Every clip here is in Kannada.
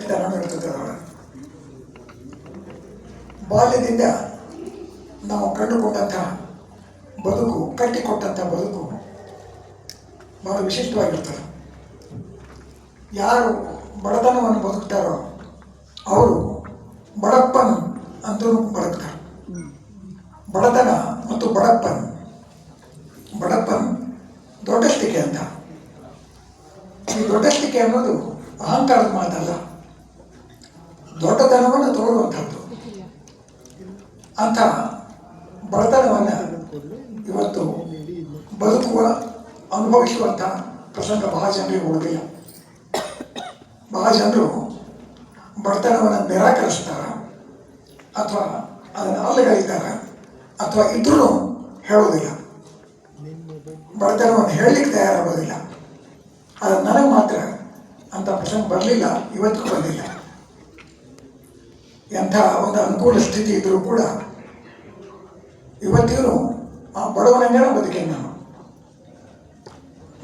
ಗಟ್ಟಿತನ ಇರ್ತದೆ ಅದರೊಳಗೆ. ಬಾಲ್ಯದಿಂದ ನಾವು ಕಂಡುಕೊಂಡಂಥ ಬದುಕು, ಕಟ್ಟಿಕೊಟ್ಟಂಥ ಬದುಕು ಬಹಳ ವಿಶಿಷ್ಟವಾಗಿರ್ತದೆ. ಯಾರು ಬಡತನವನ್ನು ಬದುಕ್ತಾರೋ ಅವರು ಬಡಪ್ಪನ್ ಅಂತೂ ಬದುಕ್ತಾರೆ. ಬಡತನ ಮತ್ತು ಬಡಪ್ಪನ್ ದೊಡ್ಡಸ್ತಿಕೆ ಅಂತ. ಈ ದೊಡ್ಡಸ್ತಿಕೆ ಅನ್ನೋದು ಅಹಂಕಾರದ ಮಾತಲ್ಲ, ದೊಡ್ಡತನವನ್ನು ತೋರುವಂಥದ್ದು. ಅಂಥ ಬಡತನವನ್ನು ಇವತ್ತು ಬದುಕುವ, ಅನುಭವಿಸುವಂಥ ಪ್ರಸಂಗ ಬಹಳ ಜನರಿಗೆ ಉಳಿದಿಲ್ಲ. ಬಹಳ ಜನರು ಬಡತನವನ್ನು ನಿರಾಕರಿಸ್ತಾರೆ, ಅಥವಾ ಅದನ್ನು ಅಲ್ಲಗಲಿತಾರೆ, ಅಥವಾ ಇದ್ರೂ ಹೇಳೋದಿಲ್ಲ. ಬಡತನವನ್ನು ಹೇಳಲಿಕ್ಕೆ ತಯಾರಾಗೋದಿಲ್ಲ. ಆದರೆ ನನಗೆ ಮಾತ್ರ ಅಂಥ ಪ್ರಸಂಗ ಬರಲಿಲ್ಲ, ಇವತ್ತಿಗೂ ಬಂದಿಲ್ಲ. ಎಂಥ ಒಂದು ಅನುಕೂಲ ಸ್ಥಿತಿ ಇದ್ದರೂ ಕೂಡ ಇವತ್ತಿಗೂ ಆ ಬಡವನಂಗೇನ ಬದುಕೇನೆ ನಾನು.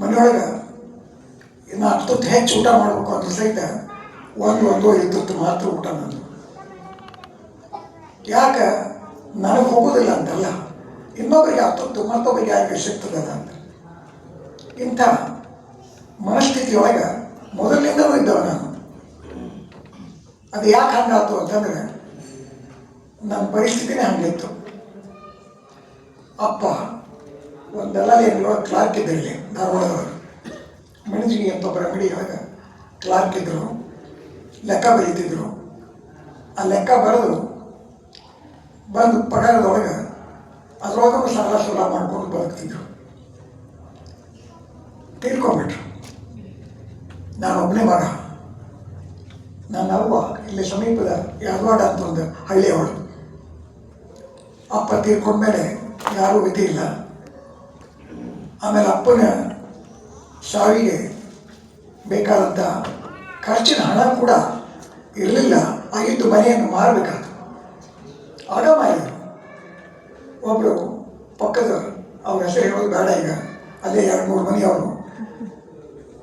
ಮನೆಯೊಳಗೆ ಇನ್ನು 10 ತುತ್ತು ಹೆಚ್ಚು ಊಟ ಮಾಡಬೇಕು ಅಂತ ಸಹಿತ ಒಂದು 5 ತುತ್ತು ಮಾತ್ರ ಊಟ ನಂದು. ಯಾಕೆ ನನಗೆ ಹೋಗೋದಿಲ್ಲ ಅಂತಲ್ಲ, ಇನ್ನೊಬ್ಬರಿಗೆ 10 ತುತ್ತು ಮತ್ತೊಬ್ಬರಿಗೆ ಯಾರಿಗೆ ಸಿಗ್ತದಲ್ಲ ಅಂತ. ಇಂಥ ಮನಸ್ಥಿತಿಯೊಳಗೆ ಮೊದಲಿನಿಂದಲೂ ಇದ್ದವ ನಾನು. ಅದು ಯಾಕೆ ಹಂಗಾಯ್ತು ಅಂತಂದರೆ ನನ್ನ ಪರಿಸ್ಥಿತಿನೇ ಹಂಗಿತ್ತು. ಅಪ್ಪ ಒಂದೆಲ್ಲ ಕ್ಲಾರ್ಕ್ ಇದ್ದರು, ಇಲ್ಲಿ ಧಾರವಾಡದವರು. ಮೆಣಜಿಗೆ ಅಂತ ಒಬ್ಬರ ಅಂಗಡಿಯೊಳಗೆ ಕ್ಲಾರ್ಕ್ ಇದ್ದರು, ಲೆಕ್ಕ ಬರೀತಿದ್ರು. ಆ ಲೆಕ್ಕ ಬರೆದು ಬಂದು ಪಗಾರದೊಳಗೆ ಅದರೊಳಗೂ ಸಾಲ ಸೂಲ ಮಾಡ್ಕೊಂಡು ಬದುಕ್ತಿದ್ರು. ತೀರ್ಕೊಂಡ್ಬಿಟ್ರು. ನಾನು ಒಬ್ಬನೇ ಮಗ. ನನ್ನ ಅವ್ವ ಇಲ್ಲಿ ಸಮೀಪದ ಯಾದವಾಡ ಅಂತ ಒಂದು ಹಳ್ಳಿಯವಳು. ಅಪ್ಪ ತೀರ್ಕೊಂಡ್ಮೇಲೆ ಯಾರೂ ವಿಧಿ ಇಲ್ಲ. ಆಮೇಲೆ ಅಪ್ಪನ ಸಾವಿಗೆ ಬೇಕಾದಂಥ ಖರ್ಚಿನ ಹಣ ಕೂಡ ಇರಲಿಲ್ಲ. ಆಗಿದ್ದು ಮನೆಯನ್ನು ಮಾರಬೇಕಾದ ಆಗ ಮಾರಿದರು. ಒಬ್ಬರು ಪಕ್ಕದ ಅವ್ರ ಹೆಸರು ಹೇಳೋದು ಬೇಡ, ಈಗ ಅಲ್ಲೇ 2-3 ಮನೆಯವರು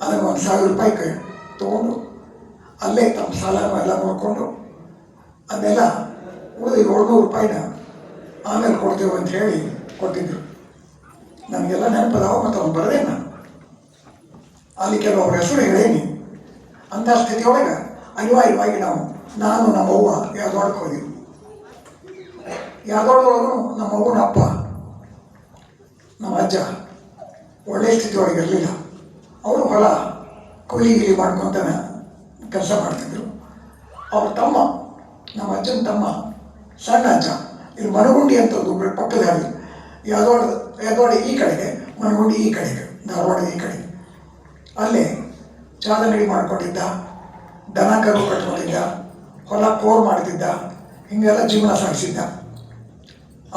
ಅದನ್ನು ₹1,000 ತೊಗೊಂಡು ಅಲ್ಲೇ ತಮ್ಮ ಸಾಲ ಎಲ್ಲ ನೋಡಿಕೊಂಡು ಅದನ್ನೆಲ್ಲ ಉಳಿದು ₹700 ಆಮೇಲೆ ಕೊಡ್ತೇವೆ ಅಂತ ಹೇಳಿ ಕೊಟ್ಟಿದ್ರು. ನನಗೆಲ್ಲ ನೆನಪದಾವ, ಮತ್ತು ಅವ್ನು ಬರದೇ ನಾನು ಅಲ್ಲಿ ಕೆಲವೊಬ್ಬರ ಹೆಸರು ಹೇಳೇನಿ. ಅಂಥ ಸ್ಥಿತಿಯೊಳಗೆ ಅನಿವಾರ್ಯವಾಗಿ ನಾನು ನಮ್ಮವ್ವ ಯಾದವಾಡಕ್ಕೆ ಹೋದ್ವಿ. ಯಾದವಾಡದೊಳಗೂ ನಮ್ಮವ್ವನ ಅಪ್ಪ, ನಮ್ಮ ಅಜ್ಜ ಒಳ್ಳೆಯ ಸ್ಥಿತಿಯೊಳಗೆ ಇರಲಿಲ್ಲ. ಅವರು ಹೊಲ ಕೂಲಿ ಮಾಡ್ಕೊತಾನೆ ಕೆಲಸ ಮಾಡ್ತಿದ್ರು. ಅವ್ರ ತಮ್ಮ, ನಮ್ಮ ಅಜ್ಜನ ತಮ್ಮ, ಸಣ್ಣ ಅಜ್ಜ, ಇಲ್ಲಿ ಮನಗುಂಡಿ ಅಂತ ಒಂದು ಪಕ್ಕದ ಹಳ್ಳಿ. ಯಾದವಾಡ ಈ ಕಡೆಗೆ, ಮನಗುಂಡಿ ಈ ಕಡೆಗೆ, ಧಾರವಾಡ ಈ ಕಡೆಗೆ. ಅಲ್ಲೇ ಚಾದಂಗಡಿ ಮಾಡ್ಕೊಂಡಿದ್ದ, ದನ ಕರು ಕಟ್ಕೊಂಡಿದ್ದ, ಹೊಲ ಕೋರ್ ಮಾಡ್ತಿದ್ದ, ಹೀಗೆಲ್ಲ ಜೀವನ ಸಾಗಿಸಿದ್ದ.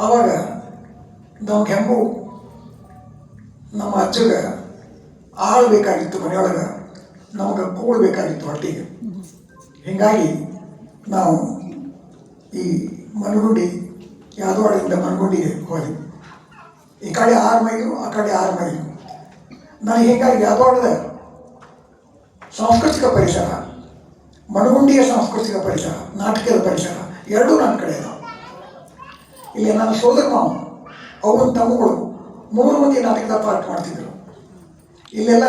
ಆವಾಗ ನಮ್ಗೆ ಹೆಂಗೂ ನಮ್ಮ ಅಜ್ಜಗೆ ಆಳು ಬೇಕಾಗಿತ್ತು, ಮನೆಯೊಳಗೆ ನಮಗೆ ಕೂಡಬೇಕಾಗಿತ್ತು ಹೊಟ್ಟಿಗೆ. ಹೀಗಾಗಿ ನಾವು ಈ ಮನಗುಂಡಿ, ಯಾದವಾಡದಿಂದ ಮನಗುಂಡಿಗೆ ಹೋದ್ವಿ. ಈ ಕಡೆ 6 ಮೈಲು, ಆ ಕಡೆ 6 ಮೈಲು. ನನಗೆ ಹೀಗಾಗಿ ಯಾದವಾಡದ ಸಾಂಸ್ಕೃತಿಕ ಪರಿಸರ, ಮನಗುಂಡಿಯ ಸಾಂಸ್ಕೃತಿಕ ಪರಿಸರ, ನಾಟಕದ ಪರಿಸರ ಎರಡೂ ನನ್ನ ಕಡೆ ಇದಾವೆ. ಇಲ್ಲಿ ನನ್ನ ಸೋದರ ಮಾವ, ಅವನ ತಮ್ಮಗಳು 3 ಮಂದಿ ನಾಟಕದ ಪಾರ್ಟ್ ಮಾಡ್ತಿದ್ರು. ಇಲ್ಲೆಲ್ಲ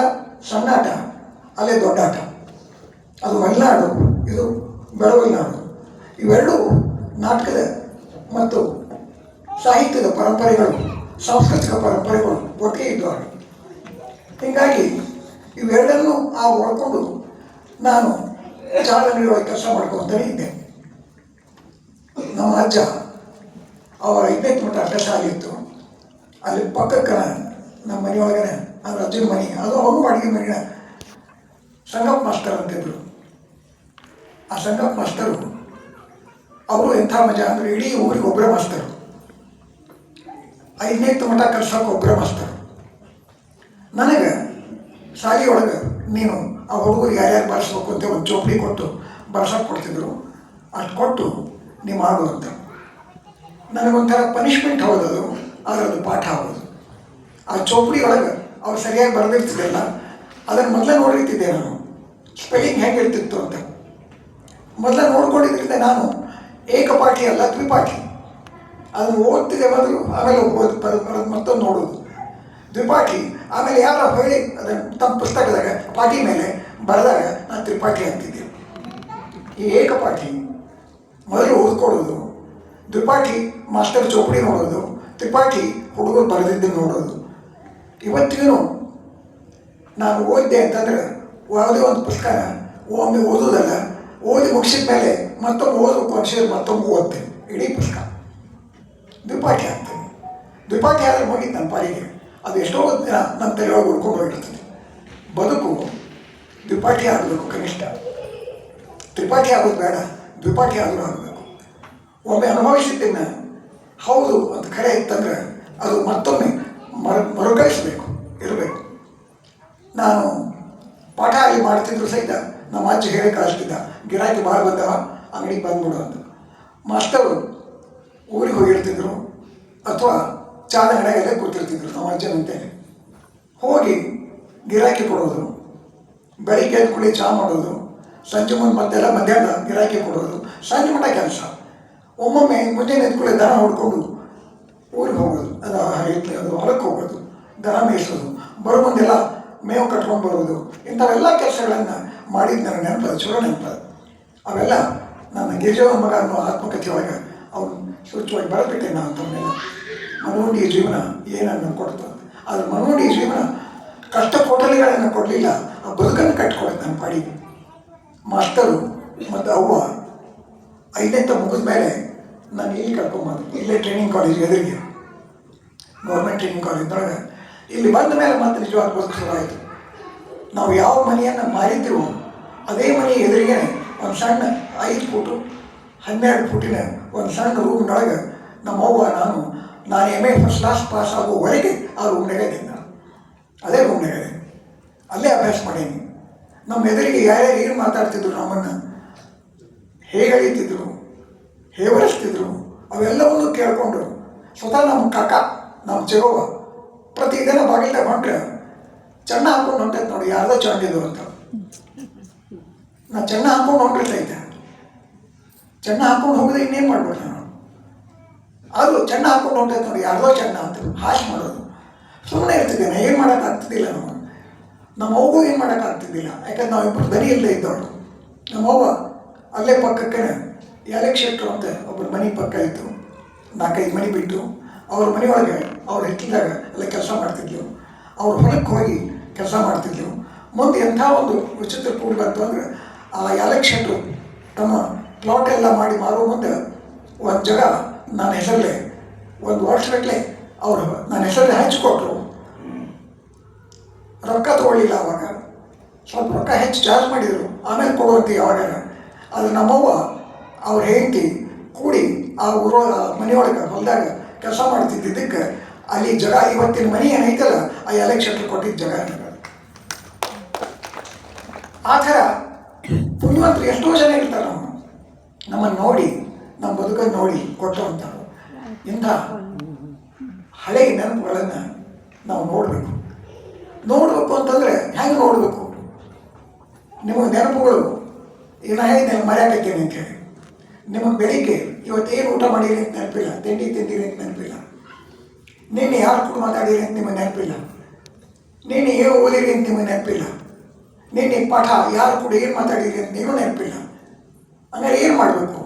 ಸಣ್ಣ ಆಟ, ಅಲ್ಲೇ ದೊಡ್ಡ ಆಟ. ಅದು ಮಲೆನಾಡು, ಇದು ಬೆಳವಲಿನಾಡು. ಇವೆರಡೂ ನಾಟಕದ ಮತ್ತು ಸಾಹಿತ್ಯದ ಪರಂಪರೆಗಳು, ಸಾಂಸ್ಕೃತಿಕ ಪರಂಪರೆಗಳು ಒಟ್ಟಿಗೆ ಇದ್ದವು. ಹೀಗಾಗಿ ಇವೆರಡನ್ನೂ ಒಳ್ಕೊಂಡು ನಾನು ಚಾಲನೆಯೊಳಗೆ ಕೆಲಸ ಮಾಡ್ಕೊತಾನೆ ಇದ್ದೆ. ನಮ್ಮ ಅಜ್ಜ ಅವರ 5ನೇ ಮಟ್ಟ ಅಡ್ಡಶಾಲೆ ಇತ್ತು. ಅಲ್ಲಿ ಪಕ್ಕಕ್ಕೆ ನಮ್ಮ ಮನೆಯೊಳಗನೆ ಅದ್ರ ಅಜ್ಜನ ಮನೆ, ಅದು ಅವರು ಅಡುಗೆ ಮನೆಯ ಸಂಗಪ್ಪ ಮಾಸ್ತರ್ ಅಂತಿದ್ರು. ಆ ಸಂಗಪ್ಪ ಮಾಸ್ತರು ಅವರು ಎಂಥ ಮಜಾ ಅಂದರೆ, ಇಡೀ ಊರಿಗೆ ಒಬ್ಬರೇ ಮಾಸ್ತರು. 5ನೇ ಮಟ್ಟ ಕಲ್ಸೋಕೆ ಒಬ್ಬರೇ ಮಾಸ್ತರು. ನನಗೆ ಶಾಲೆಯೊಳಗೆ ನೀನು ಆ ಹುಡುಗರು ಯಾರ್ಯಾರು ಬರ್ಸ್ಬೇಕು ಅಂತ ಒಂದು ಚೋಪಡಿ ಕೊಟ್ಟು ಬರ್ಸೋಕೆ ಕೊಡ್ತಿದ್ರು. ಅಷ್ಟು ಕೊಟ್ಟು ನೀವು ಮಾಡು ಅಂತ. ನನಗೊಂಥರ ಪನಿಷ್ಮೆಂಟ್ ಹೌದದು, ಆದರೆ ಅದು ಪಾಠ ಆಗೋದು. ಆ ಚೋಪಡಿ ಒಳಗೆ ಅವ್ರು ಸರಿಯಾಗಿ ಬರೆದಿರ್ತಿದ್ದೆಲ್ಲ, ಅದನ್ನು ಮೊದಲೇ ನೋಡಿರ್ತಿದ್ದೆ ನಾನು, ಸ್ಪೆಲ್ಲಿಂಗ್ ಹೇಗೆ ಇರ್ತಿತ್ತು ಅಂತ. ಮೊದಲ ನೋಡ್ಕೊಂಡಿದ್ದರಿಂದ ನಾನು ಏಕಪಾಠಿ ಅಲ್ಲ ದ್ವಿಪಾಠಿ. ಅದನ್ನು ಓದ್ತಿದ್ದೆ ಮೊದಲು, ಆಮೇಲೆ ಮತ್ತೊಂದು ನೋಡೋದು. ದ್ವಿಪಾಠಿ, ಆಮೇಲೆ ಯಾರೋ ಹೇಳಿ ಅದನ್ನು ತಮ್ಮ ಪುಸ್ತಕದಾಗ ಪಾಠಿ ಮೇಲೆ ಬರೆದಾಗ ನಾನು ತ್ರಿಪಾಠಿ ಆಗ್ತಿದ್ದೆ. ಈ ಏಕಪಾಠಿ ಮೊದಲು ಓದ್ಕೊಡೋದು, ದ್ವಿಪಾಠಿ ಮಾಸ್ಟರ್ ಚೌಪಡಿ ನೋಡೋದು, ತ್ರಿಪಾಠಿ ಹುಡುಗರು ಬರೆದಿದ್ದು ನೋಡೋದು. ಇವತ್ತಿಗೂ ನಾನು ಓದಿದೆ ಅಂತಂದರೆ ಯಾವುದೇ ಒಂದು ಪುಸ್ತಕ ಒಮ್ಮೆ ಓದೋದಲ್ಲ, ಓದಿ ಮುಗಿಸಿದ ಮೇಲೆ ಮತ್ತೊಮ್ಮೆ ಓದಬೇಕು ಅನಿಸಿದ್ರೆ ಮತ್ತೊಮ್ಮೆ ಓದ್ತೇನೆ ಇಡೀ ಪುಸ್ತಕ. ದ್ವಿಪಾಠಿ ಆಗ್ತೇನೆ. ದ್ವಿಪಾಠಿ ಆದರೆ ಮುಗಿತು ನನ್ನ ಪಾಲಿಗೆ. ಅದು ಎಷ್ಟೋ ದಿನ ನಮ್ಮ ತಲೆಯೊಳಗೆ ಉಳ್ಕೊಂಡು ಹೋಗಿರ್ತದೆ. ಬದುಕು ದ್ವಿಪಾಠಿ ಆಗಬೇಕು ಕನಿಷ್ಠ. ತ್ರಿಪಾಠಿ ಆಗೋದು ಬೇಡ, ದ್ವಿಪಾಠಿ ಆದರೂ ಆಗಬೇಕು. ಒಮ್ಮೆ ಅನುಭವಿಸಿದ್ದನ್ನು ಹೌದು ಅಂತ ಖರೆ ಇತ್ತಂದ್ರೆ ಅದು ಮತ್ತೊಮ್ಮೆ ಮರುಕಳಿಸಬೇಕು, ಇರಬೇಕು. ನಾನು ಪಾಠ ಅಲ್ಲಿ ಮಾಡ್ತಿದ್ರು ಸಹಿತ ನಮ್ಮ ಅಜ್ಜ ಹೇಳಿ ಕಳಿಸ್ತಿದ್ದ, ಗಿರಾಕಿ ಭಾಳ ಬಂದವ ಅಂಗಡಿಗೆ ಬಂದ್ಬಿಡು ಅಂತ. ಮಾಸ್ತರು ಊರಿಗೆ ಹೋಗಿರ್ತಿದ್ರು ಅಥವಾ ಚಾದ ಅಂಗಡಿಯಾಗಲ್ಲೇ ಕೂತಿರ್ತಿದ್ರು ನಮ್ಮ ಅಜ್ಜನಂತೇಳಿ. ಹೋಗಿ ಗಿರಾಕಿ ಕೊಡೋದು, ಬೆಳಿಗ್ಗೆ ಎದ್ದು ಕುಳಿ ಚಹಾ ಮಾಡೋದು, ಸಂಜೆ ಮುಂದೆ ಮತ್ತೆಲ್ಲ ಮಧ್ಯಾಹ್ನ ಗಿರಾಕಿ ಕೊಡೋದು, ಸಂಜೆ ಮಠ ಕೆಲಸ. ಒಮ್ಮೊಮ್ಮೆ ಮುಂಜಾನೆ ಎದ್ಕೊಳ್ಳಿ ದನ ಹೊಡ್ಕೊಂಡು ಊರಿಗೆ ಹೋಗೋದು, ಅದು ಹೊಲಕ್ಕೆ ಹೋಗೋದು, ದನ ಮೇಯಿಸೋದು, ಬರೋ ಮುಂದೆಲ್ಲ ಮೇವು ಕಟ್ಕೊಂಡು ಬರೋದು. ಇಂಥವೆಲ್ಲ ಕೆಲಸಗಳನ್ನು ಮಾಡಿದ್ದು ನನಗೆ ನೆನಪದ, ಚಲೋ ನೆನಪದ. ಅವೆಲ್ಲ ನನ್ನ ಗಿರಿಜವ ಮಗ ಅನ್ನೋ ಆತ್ಮಕಥೆ ಒಳಗೆ ಅವ್ನು ಸೂಚ್ಯವಾಗಿ ಬರೆದ್ಬಿಟ್ಟೆ ನಾನು ಅಂತವನ್ನೆಲ್ಲ. ಮನೋಂಡಿ ಜೀವನ ಏನನ್ನು ಕೊಡ್ತು. ಆದರೆ ಮನೋಂಡಿ ಜೀವನ ಕಷ್ಟ ಕೊಡಲಿಗಳನ್ನು ಕೊಡಲಿಲ್ಲ, ಆ ಬದುಕನ್ನು ಕಟ್ಟಿಕೊಡುತ್ತೆ ನನ್ನ ಪಾಡಿಗೆ. ಮಾಸ್ತರು ಮತ್ತು ಅವ್ವ 5ನೇ ಮುಗಿದ ಮೇಲೆ ನಾನು ಇಲ್ಲಿ ಕರ್ಕೊಂಬಂದು, ಇಲ್ಲೇ ಟ್ರೈನಿಂಗ್ ಕಾಲೇಜ್ ಎದುರಿಗೆ, ಗೌರ್ಮೆಂಟ್ ಟ್ರೈನಿಂಗ್ ಕಾಲೇಜ್ನೊಳಗೆ. ಇಲ್ಲಿ ಬಂದ ಮೇಲೆ ಮತ್ತೆ ನಿಜವಾದ ಬದುಕು ಶುರುವಾಯಿತು. ನಾವು ಯಾವ ಮನೆಯನ್ನು ಮಾರಿದ್ದೀವೋ ಅದೇ ಮನೆ ಎದುರಿಗೆ ಒಂದು ಸಣ್ಣ 5 ಫೂಟು 12 ಫೂಟಿನ ಒಂದು ಸಣ್ಣ ರೂಮ್ನೊಳಗೆ ನಮ್ಮವ್ವ ನಾನು MA ಫಸ್ಟ್ ಕ್ಲಾಸ್ ಪಾಸ್ ಆಗುವವರೆಗೆ ಆ ರೂಮ್ನಾಗ ಇದ್ದೀನಿ. ನಾನು ಅದೇ ರೂಮ್ನಾಗ ಇದ್ದೀನಿ, ಅಲ್ಲೇ ಅಭ್ಯಾಸ ಮಾಡೀನಿ. ನಮ್ಮ ಎದುರಿಗೆ ಯಾರ್ಯಾರು ಏನು ಮಾತಾಡ್ತಿದ್ರು, ನಮ್ಮನ್ನು ಹೇಗೆ ಅಳೀತಿದ್ರು, ಹೇವರಿಸ್ತಿದ್ರು, ಅವೆಲ್ಲವನ್ನೂ ಕೇಳಿಕೊಂಡು ಸ್ವತಃ ನಮ್ಮ ಕಾಕ, ನಮ್ಮ ಚೆಗವ್ವ ಪ್ರತಿದಿನ ಬಾಗಿಲ್ದಾಗ ಹೊಂಟ್ರೆ ಚೆನ್ನ ಹಾಕ್ಕೊಂಡು ಹೊಂಟೈತೆ ನೋಡಿ, ಯಾರ್ದೋ ಚಂಡಿದು ಅಂತ. ನಾನು ಚೆನ್ನ ಹಾಕ್ಕೊಂಡು ಹೊಂಟಿರ್ತೈತೆ, ಚೆನ್ನ ಹಾಕ್ಕೊಂಡು ಹೋಗೋದು ಇನ್ನೇನು ಮಾಡ್ಬೇಕು ನಾನು. ಅದು ಚೆನ್ನ ಹಾಕ್ಕೊಂಡು ಹೊಂಟೈತೆ ನೋಡಿ, ಯಾರ್ದೋ ಚೆನ್ನ ಅಂತ ಹಾಶ್ ಮಾಡೋದು. ಸುಮ್ಮನೆ ಇರ್ತಿದ್ದೇನೆ, ಏನು ಮಾಡೋಕ್ಕಾಗ್ತಿದ್ದಿಲ್ಲ. ನಮ್ಮವ್ವಗೂ ಏನು ಮಾಡೋಕ್ಕಾಗ್ತಿದ್ದಿಲ್ಲ, ಯಾಕಂದ್ರೆ ನಾವಿಬ್ಬರು ದನಿ ಇಲ್ಲದೆ ಇದ್ದವಳು. ನಮ್ಮವ್ವ ಅಲ್ಲೇ ಪಕ್ಕಕ್ಕೆ ಯಾಲಕ್ ಶೆಟ್ರು ಅಂತ ಒಬ್ಬರು ಮನೆ ಪಕ್ಕ ಇತ್ತು, 4-5 ಮನೆ ಬಿಟ್ಟು. ಅವ್ರ ಮನೆಯೊಳಗೆ ಅವ್ರು ಹಿತ್ತಲಾಗ ಅಲ್ಲೇ ಕೆಲಸ ಮಾಡ್ತಿದ್ಲು. ಅವ್ರ ಹೊಲಕ್ಕೆ ಹೋಗಿ ಕೆಲಸ ಮಾಡ್ತಿದ್ಲು. ಮುಂದೆ ಎಂಥ ಒಂದು ವಿಚಿತ್ರ ಕೂಡಿ ಬಂತು ಅಂದರೆ, ಆ ಯಾಲಕ್ ಶೆಟ್ರು ತಮ್ಮ ಪ್ಲಾಟ್ ಎಲ್ಲ ಮಾಡಿ ಮಾರೋ ಮುಂದೆ ಒಂದು ಜಾಗ ನನ್ನ ಹೆಸರಲ್ಲೇ 1 ವರ್ಷಗಟ್ಟಲೆ ಅವರು ನನ್ನ ಹೆಸರಲ್ಲೇ ಹಂಚಿಕೊಟ್ರು. ರೊಕ್ಕ ತೊಗೊಳ್ಳಿಲ್ಲ ಅವಾಗ, ಸ್ವಲ್ಪ ರೊಕ್ಕ ಹೆಚ್ಚು ಚಾರ್ಜ್ ಮಾಡಿದರು, ಆಮೇಲೆ ಕೊಡುವಂತ ಯಾವಾಗ. ಅದು ನಮ್ಮವ್ವ ಅವ್ರ ಹೆಂಡತಿ ಕೂಡಿ ಆ ಮನೆಯೊಳಗೆ ಹೊಲದಾಗ ಕೆಲಸ ಮಾಡ್ತಿದ್ದಕ್ಕೆ ಅಲ್ಲಿ ಜಾಗ, ಇವತ್ತಿನ ಮನೆ ಏನೈತಲ್ಲ ಆ ಯಾಲಕ್ ಶೆಟ್ರು ಕೊಟ್ಟಿದ್ದ ಜಾಗ. ಆ ಥರ ಪುಣ್ಯವಂತರು ಎಷ್ಟೋ ಜನ ಇರ್ತಾರೆ. ನಮ್ಮನ್ನು ನೋಡಿ, ನಮ್ಮ ಬದುಕನ್ನು ನೋಡಿ ಕೊಟ್ಟವಂಥವ್ರು. ಇಂಥ ಹಳೆಯ ನೆನಪುಗಳನ್ನು ನಾವು ನೋಡಬೇಕು ಅಂತಂದರೆ ಹೆಂಗೆ ನೋಡಬೇಕು? ನಿಮಗೆ ನೆನಪುಗಳು ಏನೋ ಹೇಳಿದ್ನೆಲ್ಲ ಮರ್ಯಾಕೈತೇನೆ ಅಂತೇಳಿ. ನಿಮಗೆ ಬೆಳಿಗ್ಗೆ ಇವತ್ತೇನು ಊಟ ಮಾಡಿರಿ ಅಂತ ನೆನಪಿಲ್ಲ, ತಿಂಡಿ ತಿಂದಿರಿ ಅಂತ ನೆನಪಿಲ್ಲ, ನಿನ್ನೆ ಯಾರು ಕೂಡ ಮಾತಾಡಿರಿ ಅಂತ ನಿಮಗೆ ನೆನಪಿಲ್ಲ, ನಿನ್ನೆ ಏನು ಓದಿರಿ ಅಂತ ನಿಮಗೆ ನೆನಪಿಲ್ಲ, ನಿನ್ನೆ ಪಾಠ ಯಾರು ಕೂಡ ಏನು ಮಾತಾಡಿರಿ ಅಂತ ನೀನು ನೆನಪಿಲ್ಲ. ಹಂಗಾರೆ ಏನು ಮಾಡಬೇಕು?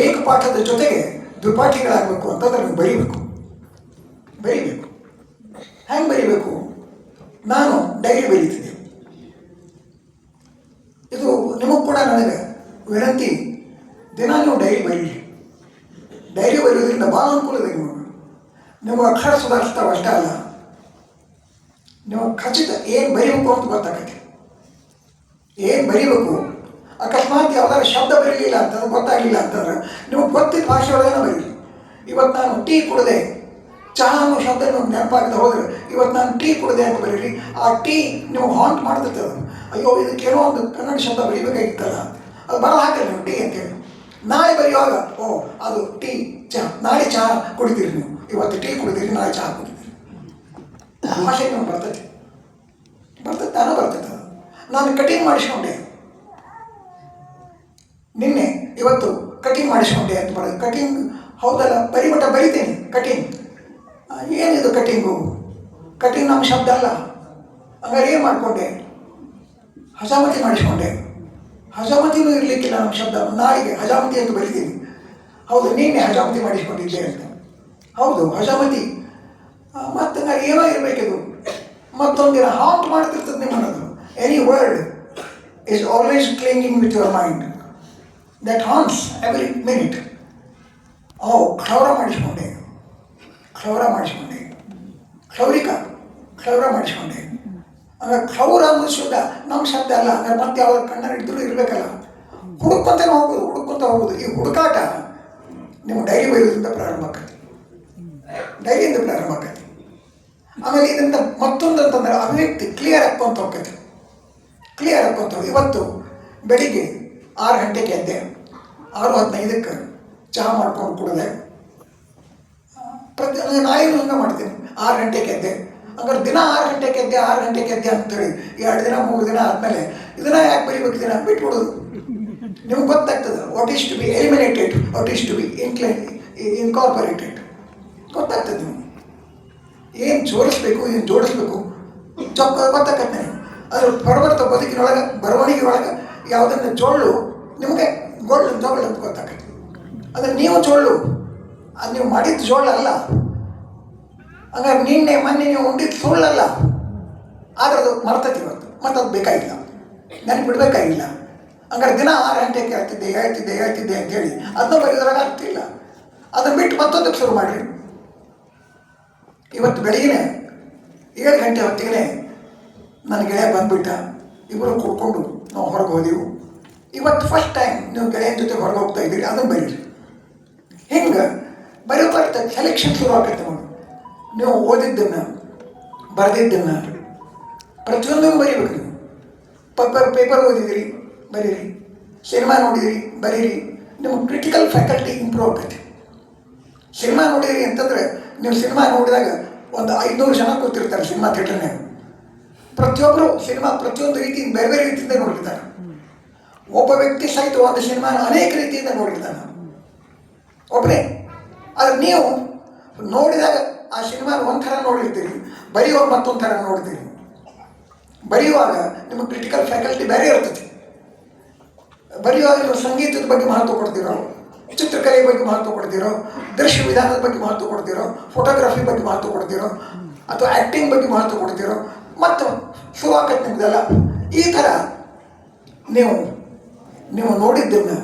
ಏಕಪಾಠದ ಜೊತೆಗೆ ದ್ವಿಪಾಠಿಗಳಾಗಬೇಕು ಅಂತಂದ್ರೆ ನೀವು ಬರೀಬೇಕು. ಹೆಂಗೆ ಬರೀಬೇಕು? ನಾನು ಡೈರಿ ಬರೀತಿದ್ದೆ. ಇದು ನಿಮಗೆ ಕೂಡ ನನಗೆ ವಿನಂತಿ, ದಿನ ನೀವು ಡೈರಿ ಬರೀರಿ. ಡೈರಿ ಬರೆಯೋದ್ರಿಂದ ಭಾಳ ಅನುಕೂಲ ಇದೆ ನಿಮಗೆ ಅಕ್ಷರ ಸುಧಾರಿಸ್ತಾವೆ ಅಷ್ಟೇ ಅಲ್ಲ, ನಿಮಗೆ ಖಚಿತ ಏನು ಬರೀಬೇಕು ಅಂತ ಗೊತ್ತಾಗತ್ತೆ. ಏನು ಬರೀಬೇಕು, ಅಕಸ್ಮಾತ್ ಯಾವ್ದಾದ್ರು ಶಬ್ದ ಬರೀಲಿಲ್ಲ ಅಂತಂದ್ರೆ, ಗೊತ್ತಾಗಲಿಲ್ಲ ಅಂತಂದ್ರೆ ನಿಮಗೆ ಗೊತ್ತಿದ್ದ ಭಾಷೆ ಒಳಗೇನೆ ಬರೀರಿ. ಇವತ್ತು ನಾನು ಟೀ ಕುಡಿದೆ, ಚಹಾ ಅನ್ನೋ ಶಬ್ದ ನಿಮಗೆ ನೆನಪಾಗದೆ ಹೋದರೆ ಇವತ್ತು ನಾನು ಟೀ ಕುಡಿದೆ ಅಂತ ಬರೀರಿ. ಆ ಟೀ ನಿಮಗೆ ಹಾಂಟ್ ಮಾಡ್ತೈತೆ. ಅದು ಅಯ್ಯೋ ಇದಕ್ಕೇನೋ ಒಂದು ಕನ್ನಡ ಶಬ್ದ ಬರೀಬೇಕಾಗಿತ್ತಲ್ಲ, ಅದು ಬರಲ್ಲ ಹಾಕಲ್ಲ ನೀವು ಟೀ ಅಂತೇಳಿ. ನಾಳೆ ಬರೆಯುವಾಗ ಅದು ಟೀ ಚಹಾ, ನಾಳೆ ಚಹಾ ಕುಡಿತೀರಿ ನೀವು, ಇವತ್ತು ಟೀ ಕುಡಿತೀರಿ, ನಾಳೆ ಚಹಾ ಕುಡಿತೀರಿ. ಭಾಷೆ ನಿಮ್ಗೆ ಬರ್ತೈತೆ, ತಾನೇ ಬರ್ತೈತೆ. ಅದು ನಾನು ಕಟಿಂಗ್ ಮಾಡಿಸ್ಕೊಂಡೆ. ನಿನ್ನೆ ಇವತ್ತು ಕಟಿಂಗ್ ಮಾಡಿಸ್ಕೊಂಡೆ ಅಂತ ಬರೋದು. ಕಟಿಂಗ್ ಹೌದಲ್ಲ, ಬರಿಮಠ ಬರಿತೀನಿ ಕಟಿಂಗ್. ಏನಿದು ಕಟಿಂಗು? ಕಟಿಂಗ್ ನಮ್ಮ ಶಬ್ದ ಅಲ್ಲ. ಹಂಗಾರೆ ಏನು ಮಾಡಿಕೊಂಡೆ? ಹಜಾಮತಿ ಮಾಡಿಸ್ಕೊಂಡೆ. ಹಜಾಮತಿನೂ ಇರಲಿಕ್ಕಿಲ್ಲ ನಮ್ಮ ಶಬ್ದ. ನಾಳೆಗೆ ಹಜಾಮತಿ ಅಂತ ಬರಿತೀನಿ. ಹೌದು, ನಿನ್ನೆ ಹಜಾಮತಿ ಮಾಡಿಸ್ಕೊಂಡಿದ್ದೆ ಅಂತ. ಹೌದು, ಹಜಾಮತಿ. ಮತ್ತು ಹಂಗಾರೆ ಏನೋ ಇರಬೇಕಿದು. ಮತ್ತೊಂದಿನ ಹಾಂಟ್ ಮಾಡ್ತಿರ್ತದೆ ನಿಮ್ಮನ್ನದು. Any word is always clinging with your mind. That haunts every minute. ಕ್ಷೌರ ಮಾಡಿಸ್ಕೊಂಡೆ, ಕ್ಷೌರ ಮಾಡಿಸ್ಕೊಂಡೆ, ಕ್ಷೌರ ಮಾಡಿಸ್ಕೊಂಡೆ. ಹಂಗಾರೆ ಕ್ಷೌರ ಅನ್ನೋದು ಶುದ್ಧ ನಮ್ಮ ಶಬ್ದ ಅಲ್ಲ. ಹಂಗಾರೆ ಮತ್ತೆ ಯಾವಾಗ ಕಣ್ಣನ್ನು ಹಿಡಿದ್ರು ಇರಬೇಕಲ್ಲ. ಹುಡುಕೊಂತಾನೆ ಹೋಗೋದು. ಈ ಹುಡುಕಾಟ ನಿಮ್ಮ ಡೈರಿ ಬರೆಯೋದ್ರಿಂದ ಪ್ರಾರಂಭ ಆಕತಿ. ಡೈರಿಯಿಂದ ಪ್ರಾರಂಭ ಆಕತಿ. ಆಮೇಲೆ ಇದರಿಂದ ಮತ್ತೊಂದು ಅಂತಂದ್ರೆ ಅಭಿವ್ಯಕ್ತಿ ಕ್ಲಿಯರ್ ಆಗ್ಕೊಂತ ಹೋಗ್ತೈತೆ. ಇವತ್ತು ಬೆಳಿಗ್ಗೆ 6 ಗಂಟೆಗೆ ಎದ್ದೆ. 6:15ಕ್ಕೆ ಚಹಾ ಮಾಡ್ಕೊಂಡು ಕುಡಿದೆ. ನಾಳೆನೂ ಹಂಗೆ ಮಾಡ್ತೀನಿ. 6 ಗಂಟೆಗೆ ಎದ್ದೆ. ಹಂಗಾರೆ ದಿನ 6 ಗಂಟೆಗೆ ಎದ್ದೆ ಅಂತೇಳಿ 2 ದಿನ 3 ದಿನ ಆದಮೇಲೆ ಇದನ್ನ ಯಾಕೆ ಬರಿಬೇಕು? ದಿನ ಬಿಟ್ಬಿಡೋದು. ನಿಮ್ಗೆ ಗೊತ್ತಾಗ್ತದೆ what is to be eliminated, what is to be incorporated. ಗೊತ್ತಾಗ್ತದೆ ನಿಮ್ಗೆ ಏನು ಜೋಡಿಸ್ಬೇಕು, ಏನು ಜೋಡಿಸ್ಬೇಕು ಗೊತ್ತಾಗತ್ತೆ. ಅದ್ರ ಬರಬರ್ತ ಬದುಕಿನೊಳಗೆ ಬರವಣಿಗೆ ಒಳಗೆ ಯಾವುದನ್ನು ಜೋಳು ನಿಮಗೆ ಜೋಳು ಅಂತ ಗೊತ್ತಾಗತ್ತೆ. ಅಂದರೆ ನೀವು ಜೋಳು, ಅದು ನೀವು ಮಾಡಿದ್ದು ಜೋಳು ಅಲ್ಲ. ಹಂಗಾರೆ ನಿನ್ನೆ ಮೊನ್ನೆ ನೀವು ಉಂಡಿದ್ದು ಸುಳ್ಳಲ್ಲ. ಆದರೆ ಅದು ಮರ್ತೈತಿ ಇವತ್ತು. ಮತ್ತು ಅದು ಬೇಕಾಗಿಲ್ಲ, ನನಗೆ ಬಿಡಬೇಕಾಗಿಲ್ಲ. ಹಂಗಾರೆ ದಿನ 6 ಗಂಟೆಗೆ ಹೇಳ್ತಿದ್ದೆ ಅಂತೇಳಿ ಅದನ್ನ ಬರೆಯೋದ್ರಾಗ ಆಗ್ತಿಲ್ಲ. ಅದನ್ನು ಬಿಟ್ಟು ಮತ್ತೊಂದಕ್ಕೆ ಶುರು ಮಾಡಿರಿ. ಇವತ್ತು ಬೆಳಗ್ಗೆ 7 ಗಂಟೆ ಹೊತ್ತಿಗೆ ನನ್ನ ಗೆಳೆಯ ಬಂದುಬಿಟ್ಟ. ಇಬ್ಬರು ಕೂತ್ಕೊಂಡು ನಾವು ಹೊರಗೆ ಹೋದೆವು. ಇವತ್ತು ಫಸ್ಟ್ ಟೈಮ್ ನೀವು ಗೆಳೆಯನ ಜೊತೆ ಹೊರಗೆ ಹೋಗ್ತಾ ಇದ್ದೀರಿ, ಅದನ್ನು ಬರೀರಿ. ಹಿಂಗೆ ಬರೀ ಸೆಲೆಕ್ಷನ್ ಶುರು ಆಗತ್ತೆ ನೋಡಿ. ನೀವು ಓದಿದ್ದನ್ನು ಬರೆದಿದ್ದನ್ನು ಪ್ರತಿಯೊಂದನ್ನು ಬರೀಬೇಕು. ನೀವು ಪೇಪರ್ ಓದಿದಿರಿ ಬರೀರಿ, ಸಿನಿಮಾ ನೋಡಿದಿರಿ ಬರೀರಿ. ನಿಮ್ಮ ಕ್ರಿಟಿಕಲ್ ಫ್ಯಾಕಲ್ಟಿ ಇಂಪ್ರೂವ್ ಆಗತ್ತೆ. ಸಿನಿಮಾ ನೋಡಿದಿರಿ ಅಂತಂದರೆ ನೀವು ಸಿನಿಮಾ ನೋಡಿದಾಗ ಒಂದು 500 ಜನ ಕೂತಿರ್ತಾರೆ ಸಿನಿಮಾ ಥಿಯೇಟರ್ನಾಗ. ಪ್ರತಿಯೊಬ್ಬರು ಸಿನಿಮಾ ಪ್ರತಿಯೊಂದು ರೀತಿಯಿಂದ ಬೇರೆ ಬೇರೆ ರೀತಿಯಿಂದ ನೋಡಿರ್ತಾರೆ. ಒಬ್ಬ ವ್ಯಕ್ತಿ ಸಹಿತ ಒಂದು ಸಿನಿಮಾನ ಅನೇಕ ರೀತಿಯಿಂದ ನೋಡಿರ್ತಾನೆ ಒಬ್ಬನೇ. ಆದರೆ ನೀವು ನೋಡಿದಾಗ ಆ ಸಿನಿಮಾನ ಒಂಥರ ನೋಡಿರ್ತೀರಿ, ಬರೆಯುವಾಗ ಮತ್ತೊಂದು ಥರ ನೋಡ್ತೀರಿ. ಬರೆಯುವಾಗ ನಿಮ್ಮ ಕ್ರಿಟಿಕಲ್ ಫ್ಯಾಕಲ್ಟಿ ಬೇರೆ ಇರ್ತೈತಿ. ಬರೆಯುವಾಗ ನೀವು ಸಂಗೀತದ ಬಗ್ಗೆ ಮಹತ್ವ ಕೊಡ್ತೀರೋ, ಚಿತ್ರಕಲೆ ಬಗ್ಗೆ ಮಹತ್ವ ಕೊಡ್ತೀರೋ, ದೃಶ್ಯ ವಿಧಾನದ ಬಗ್ಗೆ ಮಹತ್ವ ಕೊಡ್ತೀರೋ, ಫೋಟೋಗ್ರಫಿ ಬಗ್ಗೆ ಮಹತ್ವ ಕೊಡ್ತೀರೋ, ಅಥವಾ ಆ್ಯಕ್ಟಿಂಗ್ ಬಗ್ಗೆ ಮಹತ್ವ ಕೊಡ್ತೀರೋ, ಮತ್ತು ಶುರು ಆಗತ್ತೆ ನಿಮ್ದೆಲ್ಲ. ಈ ಥರ ನೀವು ನೋಡಿದ್ದನ್ನು,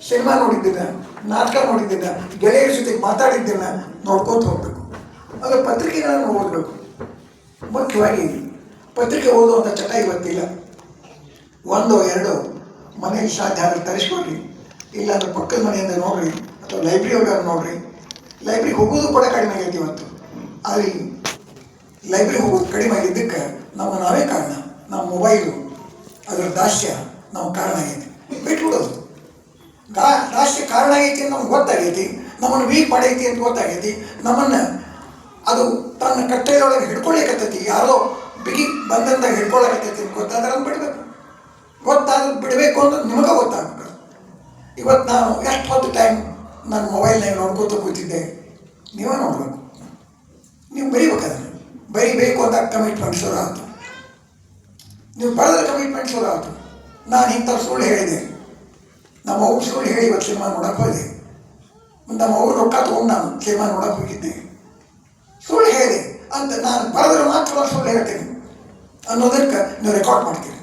ಸಿನಿಮಾ ನೋಡಿದ್ದನ್ನು, ನಾಟಕ ನೋಡಿದ್ದನ್ನು, ಗೆಳೆಯರ ಜೊತೆಗೆ ಮಾತಾಡಿದ್ದನ್ನು ನೋಡ್ಕೊತ ಹೋಗ್ಬೇಕು. ಅದು ಪತ್ರಿಕೆಗಳನ್ನು ಓದಬೇಕು. ಮುಖ್ಯವಾಗಿ ಪತ್ರಿಕೆ ಓದುವಂಥ ಚಟ ಇವತ್ತಿಲ್ಲ. 1 2 ಮನೆಯಲ್ಲಿ ಸಾಧ್ಯ ಆದರೆ ತರಿಸ್ಕೊಡ್ರಿ, ಇಲ್ಲಾಂದ್ರೆ ಪಕ್ಕದ ಮನೆಯಿಂದ ನೋಡ್ರಿ, ಅಥವಾ ಲೈಬ್ರರಿ ಒಳಗೆ ನೋಡ್ರಿ. ಲೈಬ್ರರಿಗೆ ಹೋಗೋದು ಕೂಡ ಕಡಿಮೆ ಆಗೈತಿ ಇವತ್ತು. ಆದರೆ ಲೈಬ್ರರಿ ಹೋಗೋದು ಕಡಿಮೆ ಆಗಿದ್ದಕ್ಕೆ ನಾವೇ ಕಾರಣ. ನಮ್ಮ ಮೊಬೈಲು ಅದರ ದಾಸ್ಯ ನಮ್ಮ ಕಾರಣ ಆಗೈತಿ. ಬಿಟ್ಬಿಡೋದು. ದಾಸ್ಯ ಕಾರಣ ಆಗೈತಿ ಅಂತ ನಮ್ಗೆ ಗೊತ್ತಾಗೈತಿ. ನಮ್ಮನ್ನು ವೀಕ್ ಮಾಡೈತಿ ಅಂತ ಗೊತ್ತಾಗೈತಿ. ನಮ್ಮನ್ನು ಅದು ತನ್ನ ಕಟ್ಟೆಯೊಳಗೆ ಹಿಡ್ಕೊಳ್ಳಿಕತ್ತೈತಿ, ಯಾರೋ ಬಿಗಿ ಬಂದಂದಾಗ ಹಿಡ್ಕೊಳ್ಳಕತ್ತೈತಿ ಅಂತ ಗೊತ್ತಾದ್ರೆ ಅದು ಬಿಡಬೇಕು. ಬಿಡಬೇಕು ಅಂದ್ರೆ ನಿಮಗೆ ಗೊತ್ತಾಗಬೇಕು. ಇವತ್ತು ನಾನು ಎಷ್ಟು ಹೊತ್ತು ಟೈಮ್ ನನ್ನ ಮೊಬೈಲ್ನಾಗ ನೋಡ್ಕೋತ ಕೂತಿದ್ದೆ, ನೀವೇ ನೋಡಬೇಕು. ನೀವು ಬರೀಬೇಕು. ಅದನ್ನು ಬರೀಬೇಕು ಅಂತ ಕಮಿಟ್ಮೆಂಟ್ ಶುರು ಆಯಿತು. ನೀವು ಬರೆದ್ರೆ ಕಮಿಟ್ಮೆಂಟ್ ಶುರು ಆಯಿತು. ನಾನು ಇಂಥ ಸುಳ್ಳು ಹೇಳಿದೆ, ನಮ್ಮ ಅವ್ರು ಸುಳ್ಳು ಹೇಳಿ ಇವತ್ತು ಸಿನಿಮಾ ನೋಡೋಕೆ ಹೋದೆ. ನಮ್ಮ ಅವ್ರು ರೊಕ್ಕ ತೊಗೊಂಡು ನಾನು ಸಿನಿಮಾ ನೋಡೋಕೆ ಹೋಗಿದ್ದೆ, ಸುಳ್ಳು ಹೇಳಿದೆ ಅಂತ ನಾನು ಬರೆದ್ರೆ ಮಾತ್ರ ಸುಳ್ಳು ಹೇಳ್ತೀನಿ ಅನ್ನೋದಕ್ಕೆ ನೀವು ರೆಕಾರ್ಡ್ ಮಾಡ್ತೀರಿ.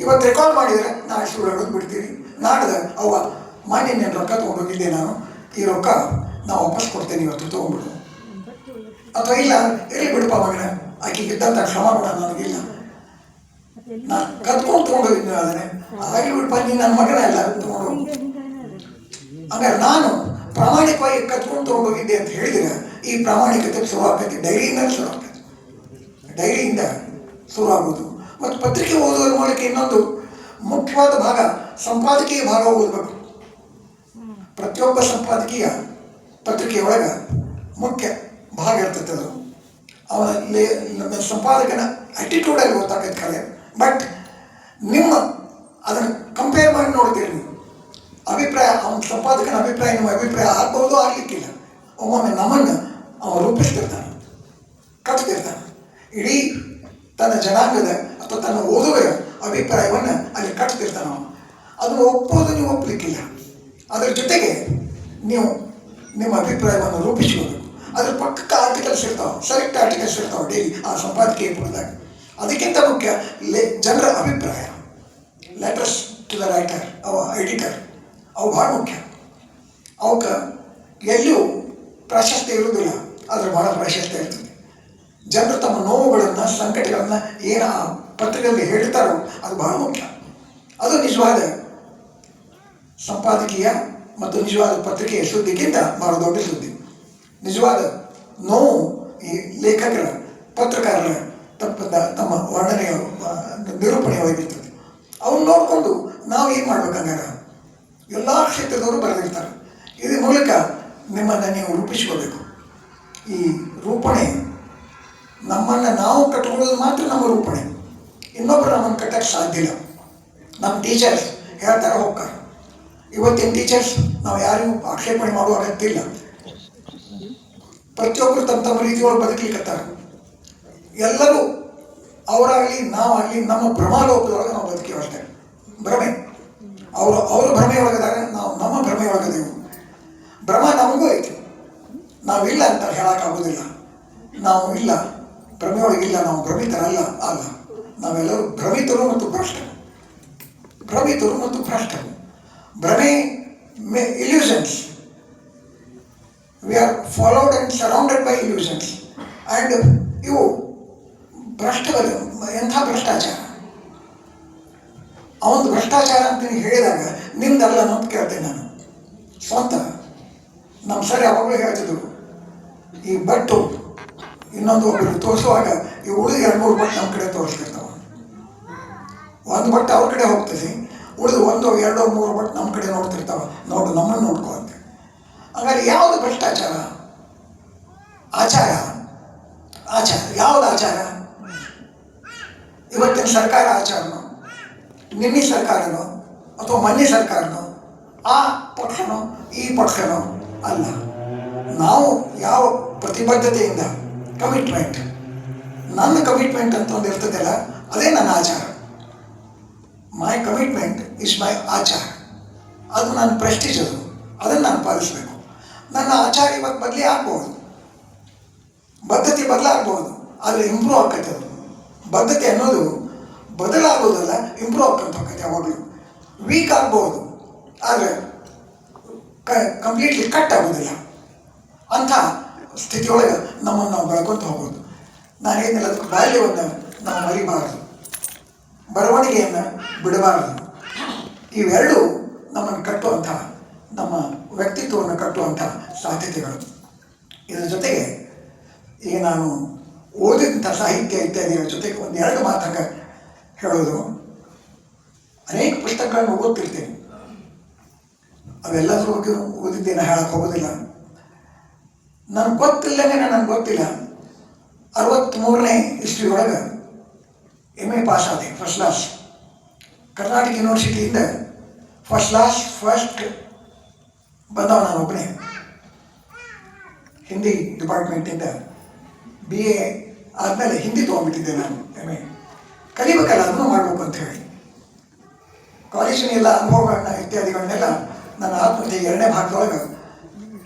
ಇವತ್ತು ರೆಕಾರ್ಡ್ ಮಾಡಿದರೆ ನಾಳೆ ಸುಳ್ಳು ಹೇಳೋದು ಬಿಡ್ತೀರಿ. ನಾಡ್ದು ಮಾನ್ಯ ನಾನು ರೊಕ್ಕ ತೊಗೊಂಡೋಗಿದ್ದೆ, ನಾನು ಈ ರೊಕ್ಕ ನಾವು ವಾಪಸ್ ಕೊಡ್ತೇನೆ ಇವತ್ತು ತೊಗೊಂಡ್ಬಿಡು, ಅಥವಾ ಇಲ್ಲ ಇರಲಿ ಬಿಡಪ್ಪ ಮಗನ, ಆಕೆಗೆ ಇದ್ದಂಥ ಶ್ರಮ ಕೂಡ ನನಗಿಲ್ಲ, ನಾನು ಕತ್ಕೊಂಡು ತೊಗೊಂಡೋಗಿದ್ದೆ, ಅದನ್ನೇ ಆಗಲಿ ಬಿಡಪ್ಪ, ನೀನು ನನ್ನ ಮಗನ ಎಲ್ಲ ತೊಗೊಂಡು. ಹಂಗಾರೆ ನಾನು ಪ್ರಾಮಾಣಿಕವಾಗಿ ಕತ್ಕೊಂಡು ತೊಗೊಂಡೋಗಿದ್ದೆ ಅಂತ ಹೇಳಿದರೆ ಈ ಪ್ರಾಮಾಣಿಕತೆ ಶುರು ಆಗ್ತೈತಿ. ಡೈರಿಯಿಂದ ಶುರು ಆಗ್ತೈತಿ. ಡೈರಿಯಿಂದ ಶುರು ಆಗೋದು. ಮತ್ತು ಪತ್ರಿಕೆ ಓದುವ ಮೂಲಕ ಇನ್ನೊಂದು ಮುಖ್ಯವಾದ ಭಾಗ ಸಂಪಾದಕೀಯ ಭಾಗ ಓದಬೇಕು. ಪ್ರತಿಯೊಬ್ಬ ಸಂಪಾದಕೀಯ ಪತ್ರಿಕೆಯೊಳಗೆ ಮುಖ್ಯ ಭಾಗ ಇರ್ತೈತೆ. ಅದು ಅವನ ಸಂಪಾದಕನ ಆ್ಯಟಿಟ್ಯೂಡಲ್ಲಿ ಗೊತ್ತಾಗತ್ತೆ ಕಲೆ. ಬಟ್ ನಿಮ್ಮ ಅದನ್ನು ಕಂಪೇರ್ ಮಾಡಿ ನೋಡ್ತೀರಿ ನೀವು. ಅಭಿಪ್ರಾಯ, ಅವನ ಸಂಪಾದಕನ ಅಭಿಪ್ರಾಯ ನಿಮ್ಮ ಅಭಿಪ್ರಾಯ ಆಗ್ಬೋದು, ಆಗಲಿಕ್ಕಿಲ್ಲ. ಒಮ್ಮೊಮ್ಮೆ ನಮ್ಮನ್ನು ಅವನು ರೂಪಿಸ್ತಿರ್ತಾನೆ, ಕಟ್ತಿರ್ತಾನೆ. ಇಡೀ ತನ್ನ ಜನಾಂಗದ ಅಥವಾ ತನ್ನ ಓದುಗರ ಅಭಿಪ್ರಾಯವನ್ನು ಅಲ್ಲಿ ಕಟ್ತಿರ್ತಾನೆ ಅವನು. ಅದನ್ನು ಒಪ್ಪೋದು ನೀವು ಒಪ್ಪಲಿಕ್ಕಿಲ್ಲ. ಅದರ ಜೊತೆಗೆ ನೀವು ನಿಮ್ಮ ಅಭಿಪ್ರಾಯವನ್ನು ರೂಪಿಸ್ಕೋಬೇಕು. ಅದ್ರ ಪಕ್ಕಕ್ಕೆ ಆರ್ಟಿಕಲ್ಸ್ ಇರ್ತಾವೆ, ಸೆಲೆಕ್ಟ್ ಆರ್ಟಿಕಲ್ಸ್ ಇರ್ತಾವೆ ಡೈಲಿ ಆ ಸಂಪಾದಕೀಯ ಪುಟದಾಗ. ಅದಕ್ಕಿಂತ ಮುಖ್ಯ ಜನರ ಅಭಿಪ್ರಾಯ, ಲೆಟರ್ಸ್ ಟು ದ ರೈಟರ್, ಅವ ಎಡಿಟರ್, ಅವು ಭಾಳ ಮುಖ್ಯ. ಅವಕ್ಕೆ ಎಲ್ಲಿಯೂ ಪ್ರಾಶಸ್ತ್ಯ ಇರುವುದಿಲ್ಲ, ಆದರೆ ಭಾಳ ಪ್ರಾಶಸ್ತ್ಯ ಇರ್ತದೆ. ಜನರು ತಮ್ಮ ನೋವುಗಳನ್ನು, ಸಂಕಟಗಳನ್ನು ಏನು ಆ ಪತ್ರಿಕೆಯಲ್ಲಿ ಹೇಳ್ತಾರೋ ಅದು ಬಹಳ ಮುಖ್ಯ. ಅದು ನಿಜವಾದ ಸಂಪಾದಕೀಯ ಮತ್ತು ನಿಜವಾದ ಪತ್ರಿಕೆಯ ಸುದ್ದಿಗಿಂತ ಬಹಳ ದೊಡ್ಡ ಸುದ್ದಿ. ನಿಜವಾದ ನೋವು ಈ ಲೇಖಕರ, ಪತ್ರಕಾರರ ತಮ್ಮ ವರ್ಣನೆಯ ನಿರೂಪಣೆಯಾಗಿರ್ತದೆ. ಅವನ್ನ ನೋಡಿಕೊಂಡು ನಾವು ಏನು ಮಾಡ್ಬೇಕಂಗಾರ ಎಲ್ಲ ಕ್ಷೇತ್ರದವರು ಬರೆದಿರ್ತಾರೆ. ಇದ್ರ ಮೂಲಕ ನಿಮ್ಮನ್ನು ನೀವು ರೂಪಿಸ್ಕೋಬೇಕು. ಈ ರೂಪಣೆ ನಮ್ಮನ್ನು ನಾವು ಕಟ್ಕೊಳ್ಳೋದು ಮಾತ್ರ ನಮ್ಮ ರೂಪಣೆ. ಇನ್ನೊಬ್ಬರು ನಮ್ಮನ್ನು ಕಟ್ಟಕ್ಕೆ ಸಾಧ್ಯ ಇಲ್ಲ. ನಮ್ಮ ಟೀಚರ್ಸ್ ಹೇಳ್ತಾರೆ ಹೋಗ್ತಾರೆ. ಇವತ್ತಿನ ಟೀಚರ್ಸ್ ನಾವು ಯಾರಿಗೂ ಆಕ್ಷೇಪಣೆ ಮಾಡುವ ಅಗತ್ಯ ಇಲ್ಲ. ಪ್ರತಿಯೊಬ್ಬರು ತಮ್ಮ ತಮ್ಮ ರೀತಿಯೊಳಗೆ ಬದುಕಲಿಕ್ಕತ್ತಾರೆ. ಎಲ್ಲರೂ ಅವರಾಗಲಿ ನಾವಾಗಲಿ ನಮ್ಮ ಭ್ರಮಾಲೋಕದೊಳಗೆ ನಾವು ಬದುಕಿ ಭ್ರಮೆ. ಅವರ ಭ್ರಮೆ ಒಳಗದಾಗ ನಾವು ನಮ್ಮ ಭ್ರಮೆ ಒಳಗದೇವು. ಭ್ರಮ ನಮಗೂ ಐತಿ, ನಾವಿಲ್ಲ ಅಂತ ಹೇಳೋಕ್ಕಾಗೋದಿಲ್ಲ. ನಾವು ಇಲ್ಲ, ಭ್ರಮೆಯೊಳಗಿಲ್ಲ, ನಾವು ಭ್ರಮಿತರಲ್ಲ. ಅಲ್ಲ, ನಾವೆಲ್ಲರೂ ಭ್ರಮಿತರು ಮತ್ತು ಭ್ರಷ್ಟರು. ಭ್ರಮಿತರು ಮತ್ತು ಭ್ರಷ್ಟರು. ಭ್ರಮೆ illusions. We are followed and surrounded by illusions. And ಇವು ಭ್ರಷ್ಟಗಳು. ಎಂಥ ಭ್ರಷ್ಟಾಚಾರ! ಅವನು ಭ್ರಷ್ಟಾಚಾರ ಅಂತ ಹೇಳಿದಾಗ ನಿಮ್ದಲ್ಲ ಅಂತ ಕೇಳ್ತೇನೆ ನಾನು. ಸ್ವಂತ ನಮ್ಮ ಸರ್ ಯಾವಾಗಲೂ ಹೇಳ್ತಿದ್ರು, ಈ ಬಟ್ಟು ಇನ್ನೊಂದು ಒಬ್ಬರು ತೋರಿಸುವಾಗ ಈ ಉಳಿದು 2-3 ಬಟ್ಟು ನಮ್ಮ ಕಡೆ ತೋರಿಸ್ತಿರ್ತಾವ. ಒಂದು ಬಟ್ಟು ಅವ್ರ ಕಡೆ ಹೋಗ್ತದೆ, ಉಳಿದು 1-2-3 ಬಟ್ಟು ನಮ್ಮ ಕಡೆ ನೋಡ್ತಿರ್ತಾವ. ನೋಡು, ನಮ್ಮನ್ನು ನೋಡ್ಕೋ ಅಂತ. ಹಾಗಾದ್ರೆ ಯಾವುದು ಭ್ರಷ್ಟಾಚಾರ? ಆಚಾರ. ಆಚಾರ ಯಾವುದು ಆಚಾರ? ಇವತ್ತಿನ ಸರ್ಕಾರ ಆಚಾರನೋ, ನಿನ್ನೆ ಸರ್ಕಾರನೋ, ಅಥವಾ ಮೊನ್ನೆ ಸರ್ಕಾರನೋ, ಆ ಪಕ್ಷನೋ ಈ ಪಕ್ಷನೋ ಅಲ್ಲ. ನಾವು ಯಾವ ಪ್ರತಿಬದ್ಧತೆಯಿಂದ, ಕಮಿಟ್ಮೆಂಟ್, ನನ್ನ ಕಮಿಟ್ಮೆಂಟ್ ಅಂತ ಒಂದು ಇರ್ತದಲ್ಲ, ಅದೇ ನನ್ನ ಆಚಾರ. ಮೈ ಕಮಿಟ್ಮೆಂಟ್ ಇಸ್ ಮೈ ಆಚಾರ. ಅದು ನನ್ನ ಪ್ರೆಸ್ಟೀಜ್. ಅದನ್ನು ನಾನು ಪಾಲಿಸಬೇಕು. ನನ್ನ ಆಚಾರ ಇವತ್ತು ಬದಲಿ ಆಗ್ಬೋದು, ಬದ್ಧತೆ ಬದಲಾಗ್ಬೋದು, ಆದರೆ ಇಂಪ್ರೂವ್ ಆಕೈತೆ. ಅದು ಬದ್ಧತೆ ಅನ್ನೋದು ಬದಲಾಗೋದಲ್ಲ, ಇಂಪ್ರೂವ್ ಆಕ್ಕಂತ ಹೋಗ್ತೈತೆ. ಯಾವಾಗಲೂ ವೀಕ್ ಆಗ್ಬೋದು, ಆದರೆ ಕಂಪ್ಲೀಟ್ಲಿ ಕಟ್ ಆಗೋದಿಲ್ಲ. ಅಂಥ ಸ್ಥಿತಿಯೊಳಗೆ ನಮ್ಮನ್ನು ನಾವು ಬೆಳ್ಕೊತ ಹೋಗ್ಬೋದು. ನಾನೇನಿಲ್ಲ, ಅದಕ್ಕೆ ಬಾಲ್ಯವನ್ನು ನಾವು ಮರಿಬಾರದು, ಬರವಣಿಗೆಯನ್ನು ಬಿಡಬಾರದು. ಇವೆರಡೂ ನಮ್ಮನ್ನು ಕಟ್ಟುವಂಥ, ನಮ್ಮ ವ್ಯಕ್ತಿತ್ವವನ್ನು ಕಟ್ಟುವಂಥ ಸಾಧ್ಯತೆಗಳು. ಇದರ ಜೊತೆಗೆ ಈಗ ನಾನು ಓದಿದಂಥ ಸಾಹಿತ್ಯ ಇತ್ಯಾದಿಗಳ ಜೊತೆಗೆ 1-2 ಮಾತಾಗ ಹೇಳೋದು. ಅನೇಕ ಪುಸ್ತಕಗಳನ್ನು ಓದ್ತಿರ್ತೀನಿ. ಅವೆಲ್ಲದರ ಬಗ್ಗೆ ಓದಿದ್ದೇನೆ ಹೇಳಕ್ಕೆ ಹೋಗೋದಿಲ್ಲ. ನನಗೆ ಗೊತ್ತಿಲ್ಲನೇ ನನಗೆ ಗೊತ್ತಿಲ್ಲ. 63ನೇ ಇಸ್ವಿಯೊಳಗೆ MA ಪಾಸ್ ಆದೆ, ಫಸ್ಟ್ ಕ್ಲಾಸ್. ಕರ್ನಾಟಕ ಯೂನಿವರ್ಸಿಟಿಯಿಂದ ಫಸ್ಟ್ ಕ್ಲಾಸ್ ಫಸ್ಟ್ ಬಂದವ ನಾನೊಬ್ಬನೇ. ಹಿಂದಿ ಡಿಪಾರ್ಟ್ಮೆಂಟಿಂದ BA ಆದಮೇಲೆ ಹಿಂದಿ ತೊಗೊಂಡ್ಬಿಟ್ಟಿದ್ದೆ ನಾನು. MA ಕಲಿಬೇಕಲ್ಲ, ಅದನ್ನು ಮಾಡಬೇಕು ಅಂತ ಹೇಳಿ ಕಾಲೇಜಿನ ಎಲ್ಲ ಅನುಭವಗಳನ್ನ ಇತ್ಯಾದಿಗಳನ್ನೆಲ್ಲ ನನ್ನ ಆತ್ಮಹತ್ಯೆ 2ನೇ ಭಾಗದೊಳಗೆ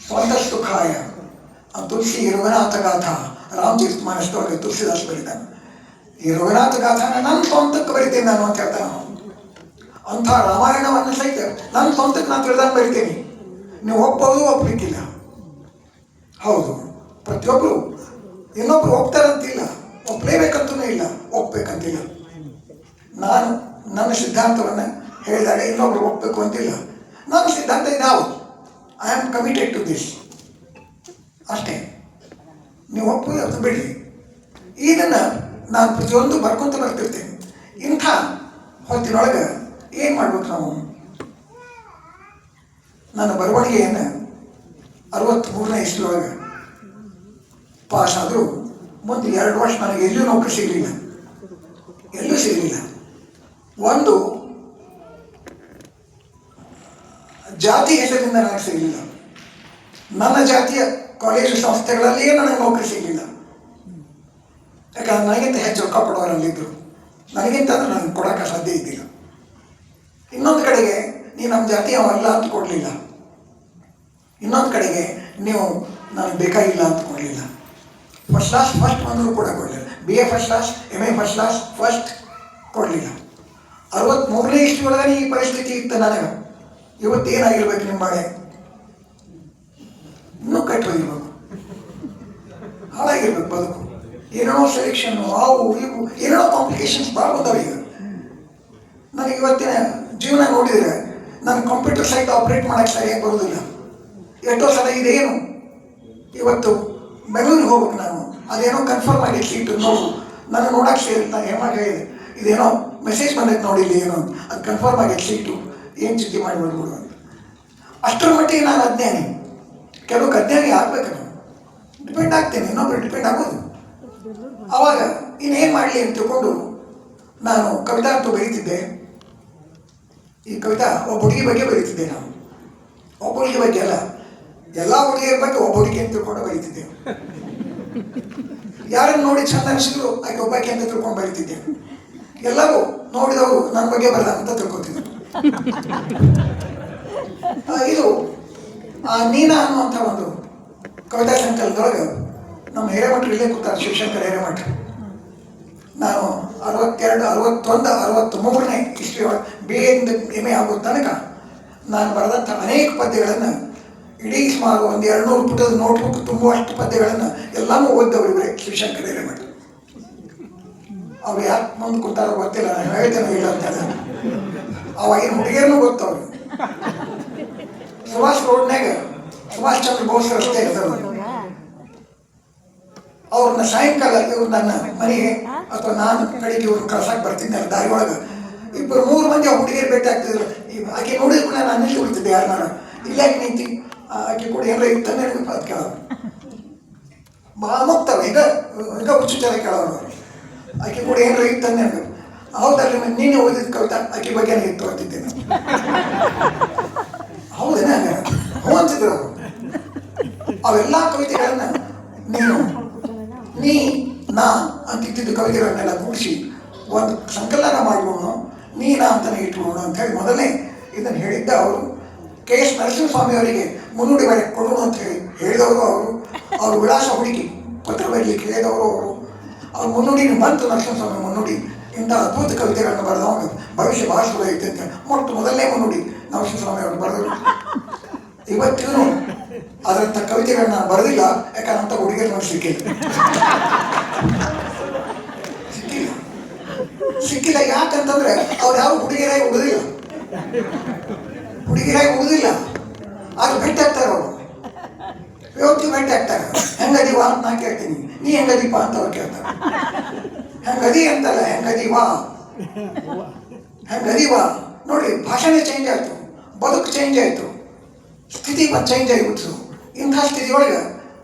ಸ್ವಂತ ಸುಖಾಯ, ತುಳಸಿ ರಘುನಾಥ ಗಾಥಾ, ರಾಮತೀರ್ಥ ಮಾನಸದೊಳಗೆ ತುಳಸಿದಾಸ್ ಬರೀತಾನೆ. ಈ ರಘುನಾಥ ಗಾಥಾನ ನನ್ನ ಸ್ವಂತಕ್ಕೆ ಬರಿತೀನಿ ನಾನು ಅಂತ ಹೇಳ್ತಾನೆ. ಅಂಥ ರಾಮಾಯಣವನ್ನು ಸಹಿತ ನನ್ನ ಸ್ವಂತಕ್ಕೆ ನಾನು ತಿಳಿದಂಗೆ ಬರಿತೀನಿ. ನೀವು ಒಪ್ಪೋದು ಒಪ್ಪಲಿಕ್ಕಿಲ್ಲ. ಹೌದು, ಪ್ರತಿಯೊಬ್ಬರು ಇನ್ನೊಬ್ರು ಒಪ್ತಾರಂತಿಲ್ಲ, ಒಪ್ಪಲೇಬೇಕಂತೂ ಇಲ್ಲ, ಒಪ್ಪಬೇಕಂತಿಲ್ಲ. ನಾನು ನನ್ನ ಸಿದ್ಧಾಂತವನ್ನು ಹೇಳಿದಾಗ ಇನ್ನೊಬ್ರು ಒಪ್ಪಬೇಕು ಅಂತಿಲ್ಲ. ನನ್ನ ಸಿದ್ಧಾಂತ ಇದಾವು, I am committed to this ಅಷ್ಟೇ. ನೀವು ಒಪ್ಪೋದು ಅಂತ ಬಿಡಿ. ಇದನ್ನು ನಾನು ಪ್ರತಿಯೊಂದು ಬರ್ಕೊಂತ ಬರ್ತಿರ್ತೇನೆ. ಇಂಥ ಹೊತ್ತಿನೊಳಗೆ ಏನು ಮಾಡ್ಬೇಕು ನಾವು? ನನ್ನ ಬರವಣಿಗೆಯನ್ನು 63ನೇ ಇಸ್ವಿಯೊಳಗೆ ಪಾಸ್ ಆದರೂ ಮುಂದೆ 2 ವರ್ಷ ನನಗೆ ಎಲ್ಲೂ ನೌಕರಿ ಸಿಗಲಿಲ್ಲ, ಎಲ್ಲೂ ಸಿಗಲಿಲ್ಲ. ಒಂದು ಜಾತಿ ಹೆಸರಿಂದ ನನಗೆ ಸಿಗಲಿಲ್ಲ. ನನ್ನ ಜಾತಿಯ ಕಾಲೇಜು ಸಂಸ್ಥೆಗಳಲ್ಲಿಯೇ ನನಗೆ ನೌಕರಿ ಸಿಗಲಿಲ್ಲ. ಯಾಕಂದ್ರೆ ನನಗಿಂತ ಹೆಚ್ಚು ರೊಕ್ಕ ಕೊಡೋರಲ್ಲಿದ್ದರು. ನನಗಿಂತ ಅಂದರೆ ನನಗೆ ಕೊಡೋಕ್ಕೆ ಸಾಧ್ಯ ಇದ್ದಿಲ್ಲ. ಇನ್ನೊಂದು ಕಡೆಗೆ ನೀವು ನಮ್ಮ ಜಾತಿ ಅವಲ್ಲ ಅಂತ ಕೊಡಲಿಲ್ಲ. ಇನ್ನೊಂದು ಕಡೆಗೆ ನೀವು ನನಗೆ ಬೇಕಾಗಿಲ್ಲ ಅಂತ ಕೊಡಲಿಲ್ಲ. ಫಸ್ಟ್ ಕ್ಲಾಸ್ ಫಸ್ಟ್ ಬಂದರೂ ಕೂಡ ಕೊಡಲಿಲ್ಲ. BA first class, MA first class first ಕೊಡಲಿಲ್ಲ. 63ನೇ ಇಸ್ವಿಯೊಳಗೆ ಈ ಪರಿಸ್ಥಿತಿ ಇತ್ತು ನನಗೆ. ಇವತ್ತೇನಾಗಿರ್ಬೇಕು ನಿಮ್ಮ ಬಾಳೆ? ಇನ್ನೂ ಕಟ್ಟಿ ಹೋಗಿರ್ಬೇಕು, ಹಾಳಾಗಿರ್ಬೇಕು ಬದುಕು. ಏನೇನೋ ಸೆಲೆಕ್ಷನ್ನು, ಅವು ಇವು ಏನೇನೋ ಕಾಂಪ್ಲಿಕೇಶನ್ಸ್ ಭಾಳ ಬಂದವು. ಈಗ ನನಗೆ ಇವತ್ತಿನ ಜೀವನ ನೋಡಿದರೆ ನಾನು ಕಂಪ್ಯೂಟರ್ ಸೈಟ್ ಆಪ್ರೇಟ್ ಮಾಡೋಕ್ಕೆ ಸರಿಯಾಗಿ ಬರೋದಿಲ್ಲ. ಎಷ್ಟೋ ಸಲ ಇದೇನು ಇವತ್ತು ಬೆಂಗಳೂರಿಗೆ ಹೋಗ್ಬೇಕು ನಾನು, ಅದೇನೋ ಕನ್ಫರ್ಮ್ ಆಗಿ ಸೀಟು ನೋಡು, ನಾನು ನೋಡೋಕ್ಕೆ ಸೇರಿರ್ತಾನೆ ಹೇಮಾಗ ಇದೆ, ಇದೇನೋ ಮೆಸೇಜ್ ಬಂದೈತೆ ನೋಡಿಲ್ಲ ಏನೋ ಅಂತ, ಅದು ಕನ್ಫರ್ಮ್ ಆಗೈತೆ ಸೀಟು, ಏನು ಚಿಂತೆ ಮಾಡಿಬಿಡ್ಬೋದು ಅಂತ. ಅಷ್ಟರ ಮಟ್ಟಿಗೆ ನಾನು ಅಜ್ಞಾನಿ. ಕೆಲವು ಅಜ್ಞಾನಿ ಆಗ್ಬೇಕು, ನಾನು ಡಿಪೆಂಡ್ ಆಗ್ತೇನೆ, ಇನ್ನೊಬ್ಬರು ಡಿಪೆಂಡ್ ಆಗೋದು. ಆವಾಗ ಇನ್ನೇನು ಮಾಡಲಿ ಅಂತ ತಿಳ್ಕೊಂಡು ನಾನು ಕವಿತಾ ಅಂತೂ ಬರೀತಿದ್ದೆ. ಈ ಕವಿತಾ ಒಬ್ಬ ಹುಡುಗಿ ಬಗ್ಗೆ ಬರೀತಿದ್ದೆ. ನಾನು ಒಬ್ಬ ಹುಡುಗಿ ಬಗ್ಗೆ ಅಲ್ಲ, ಎಲ್ಲ ಹುಡುಗಿಯರ ಬಗ್ಗೆ ಒಬ್ಬ ಹುಡುಗಿ ಅಂತ ತಿಳ್ಕೊಂಡು ಬರೀತಿದ್ದೆ. ಯಾರನ್ನು ನೋಡಿ ಚಂದ ಅನಿಸಿದ್ರು ಆಕೆ ಒಬ್ಬಾಕೆ ಅಂತ ತಿಳ್ಕೊಂಡು ಬರೀತಿದ್ದೆ. ಎಲ್ಲರೂ ನೋಡಿದವರು ನನ್ನ ಬಗ್ಗೆ ಬರಲ್ಲ ಅಂತ ತಿಳ್ಕೊತಿದ್ರು. ಇದು ನೀನಾ ಅನ್ನುವಂಥ ಒಂದು ಕವಿತಾ ಸಂಕಲನದೊಳಗೆ ನಮ್ಮ ಹಿರೇಮಠರು ಇಲ್ಲೇ ಕೂತಾರೆ, ಶಿವಶಂಕರ ಹಿರೇಮಠ. ನಾನು 62, 61, 63ನೇ ಇಸ್ವಿಯೊಳಗೆ BA MA ಆಗೋ ತನಕ ನಾನು ಬರೆದಂಥ ಅನೇಕ ಪದ್ಯಗಳನ್ನು, ಇಡೀ ಸುಮಾರು ಒಂದು 200 ಪುಟದ ನೋಟ್ಬುಕ್ ತುಂಬುವಷ್ಟು ಪದ್ಯಗಳನ್ನು ಎಲ್ಲನೂ ಓದಿದವರು ಇವರೇ, ಶಿವಶಂಕರ ಹಿರೇಮಠ. ಅವ್ರು ಯಾಕೆ ಮುಂದೆ ಕೂತಾರೋ ಗೊತ್ತಿಲ್ಲ, ನಾನು ಹೇಳ್ತೇನೋ ಇಲ್ಲ ಅಂತ. ಅವಾಗಿನ ಹುಡುಗಿಯರನ್ನೂ ಗೊತ್ತವ್ರು. ಸುಭಾಷ್ ರೋಡ್ನಾಗ ಸುಭಾಷ್ ಚಂದ್ರ ಬೋಸ್ ರಸ್ತೆ ಇರ್ತದೆ. ಅವ್ರನ್ನ ಸಾಯಂಕಾಲ ಇವ್ರು ನನ್ನ ಮನೆಗೆ ಅಥವಾ ನಾನು ಕಡೆಗೆ ಇವ್ರನ್ನ ಕಳ್ಸಕ್ಕೆ ಬರ್ತಿದ್ದೆ ದಾರಿ ಒಳಗೆ. 2-3 ಮಂದಿ ಹುಡುಗಿಯರು ಭೇಟಿ ಆಗ್ತಿದ್ರು. ಆಕೆ ನೋಡಿದ ಕೂಡ ನಾನು ನಿಂತು ಬಿಡ್ತಿದ್ದೆ. ಯಾರು ನಾನು ಇಲ್ಲಾಕೆ ನಿಂತು ಆಕೆ ಕೂಡ ಏನಾರ ಇರ್ತಾನೆ ಅದು ಕೇಳೋರು. ಭಾಳ ಹೋಗ್ತವೆ ಈಗ ಹುಚ್ಚು ಜನ ಕೇಳೋರು. ಆಕೆ ಕೂಡ ಏನಾರ ಇರ್ತಾನೆ ಅಂತ. ಹೌದಲ್ರಿ, ನೀನೇ ಓದಿದ ಕವಿತಾ ಆಕೆ ಬಗ್ಗೆನೇ ಇತ್ತು ಅಂತಿದ್ದೆ ನಾನು. ಹೌದೇನ? ಹ್ಞೂ ಅಂತಿದ್ರು ಅವರು. ಅವೆಲ್ಲ ಕವಿತೆಗಳನ್ನ ನೀ ನಾ ಅಂತಿದ್ದ ಕವಿತೆಗಳನ್ನೆಲ್ಲ ಕೂಡಿಸಿ ಒಂದು ಸಂಕಲನ ಮಾಡ್ಬೋಣ, ನೀನಾ ಅಂತಲೇ ಇಟ್ಬೋಣ ಅಂಥೇಳಿ ಮೊದಲೇ ಇದನ್ನು ಹೇಳಿದ್ದ ಅವರು. KS ನರಸಿಂಹಸ್ವಾಮಿ ಅವರಿಗೆ ಮುನ್ನುಡಿ ಬರೆಯಕ್ಕೆ ಕೊಡೋಣ ಅಂತ ಹೇಳಿದವರು ಅವರು. ಅವ್ರ ವಿಳಾಸ ಹುಡುಕಿ ಪತ್ರ ಬರಲಿಕ್ಕೆ ಹೇಳಿದವರು ಅವರು. ಅವ್ರ ಮುನ್ನುಡಿನ ಬಂತು, ನರಸಿಂಹಸ್ವಾಮಿ ಮುನ್ನುಡಿ. ಇಂಥ ಅದ್ಭುತ ಕವಿತೆಗಳನ್ನು ಬರೆದವಾಗ ಭವಿಷ್ಯ ಭಾಳ ಸುಲಭ ಐತೆ ಅಂತ ಮೊದಲನೇ ಮುನ್ನುಡಿ ನರಸಿಂಹಸ್ವಾಮಿ ಅವರು ಬರೆದರು. ಇವತ್ತಿಗೂ ಅದರಂಥ ಕವಿತೆಗಳನ್ನ ನಾನು ಬರೆದಿಲ್ಲ, ಯಾಕಂದ್ರೆ ಅಂಥ ಹುಡುಗಿಯರು ನನಗೆ ಸಿಕ್ಕಿಲ್ಲ. ಯಾಕಂತಂದ್ರೆ ಅವ್ರು ಯಾವ ಹುಡುಗಿಯರಾಗಿ ಉಳಿದಿಲ್ಲ, ಆಗ ಭೇಟಿ ಆಗ್ತಾರೆ ಅವರು. ಇವತ್ತು ಭೇಟಿ ಆಗ್ತಾರೆ. ಹೆಂಗದಿವಾ ಅಂತ ನಾನು ಕೇಳ್ತೀನಿ, ನೀ ಹೆಂಗದೀಪ ಅಂತ ಅವ್ರು ಕೇಳ್ತಾರೆ. ಹೆಂಗದಿ ಅಂತಲ್ಲ, ಹೆಂಗದಿವಾ ನೋಡಿ. ಭಾಷೆನೇ ಚೇಂಜ್ ಆಯಿತು, ಬದುಕು ಚೇಂಜ್ ಆಯಿತು, ಸ್ಥಿತಿ ಚೇಂಜ್ ಆಗಿಬಿಡ್ತು. ಇಂಥ ಸ್ಥಿತಿಯೊಳಗೆ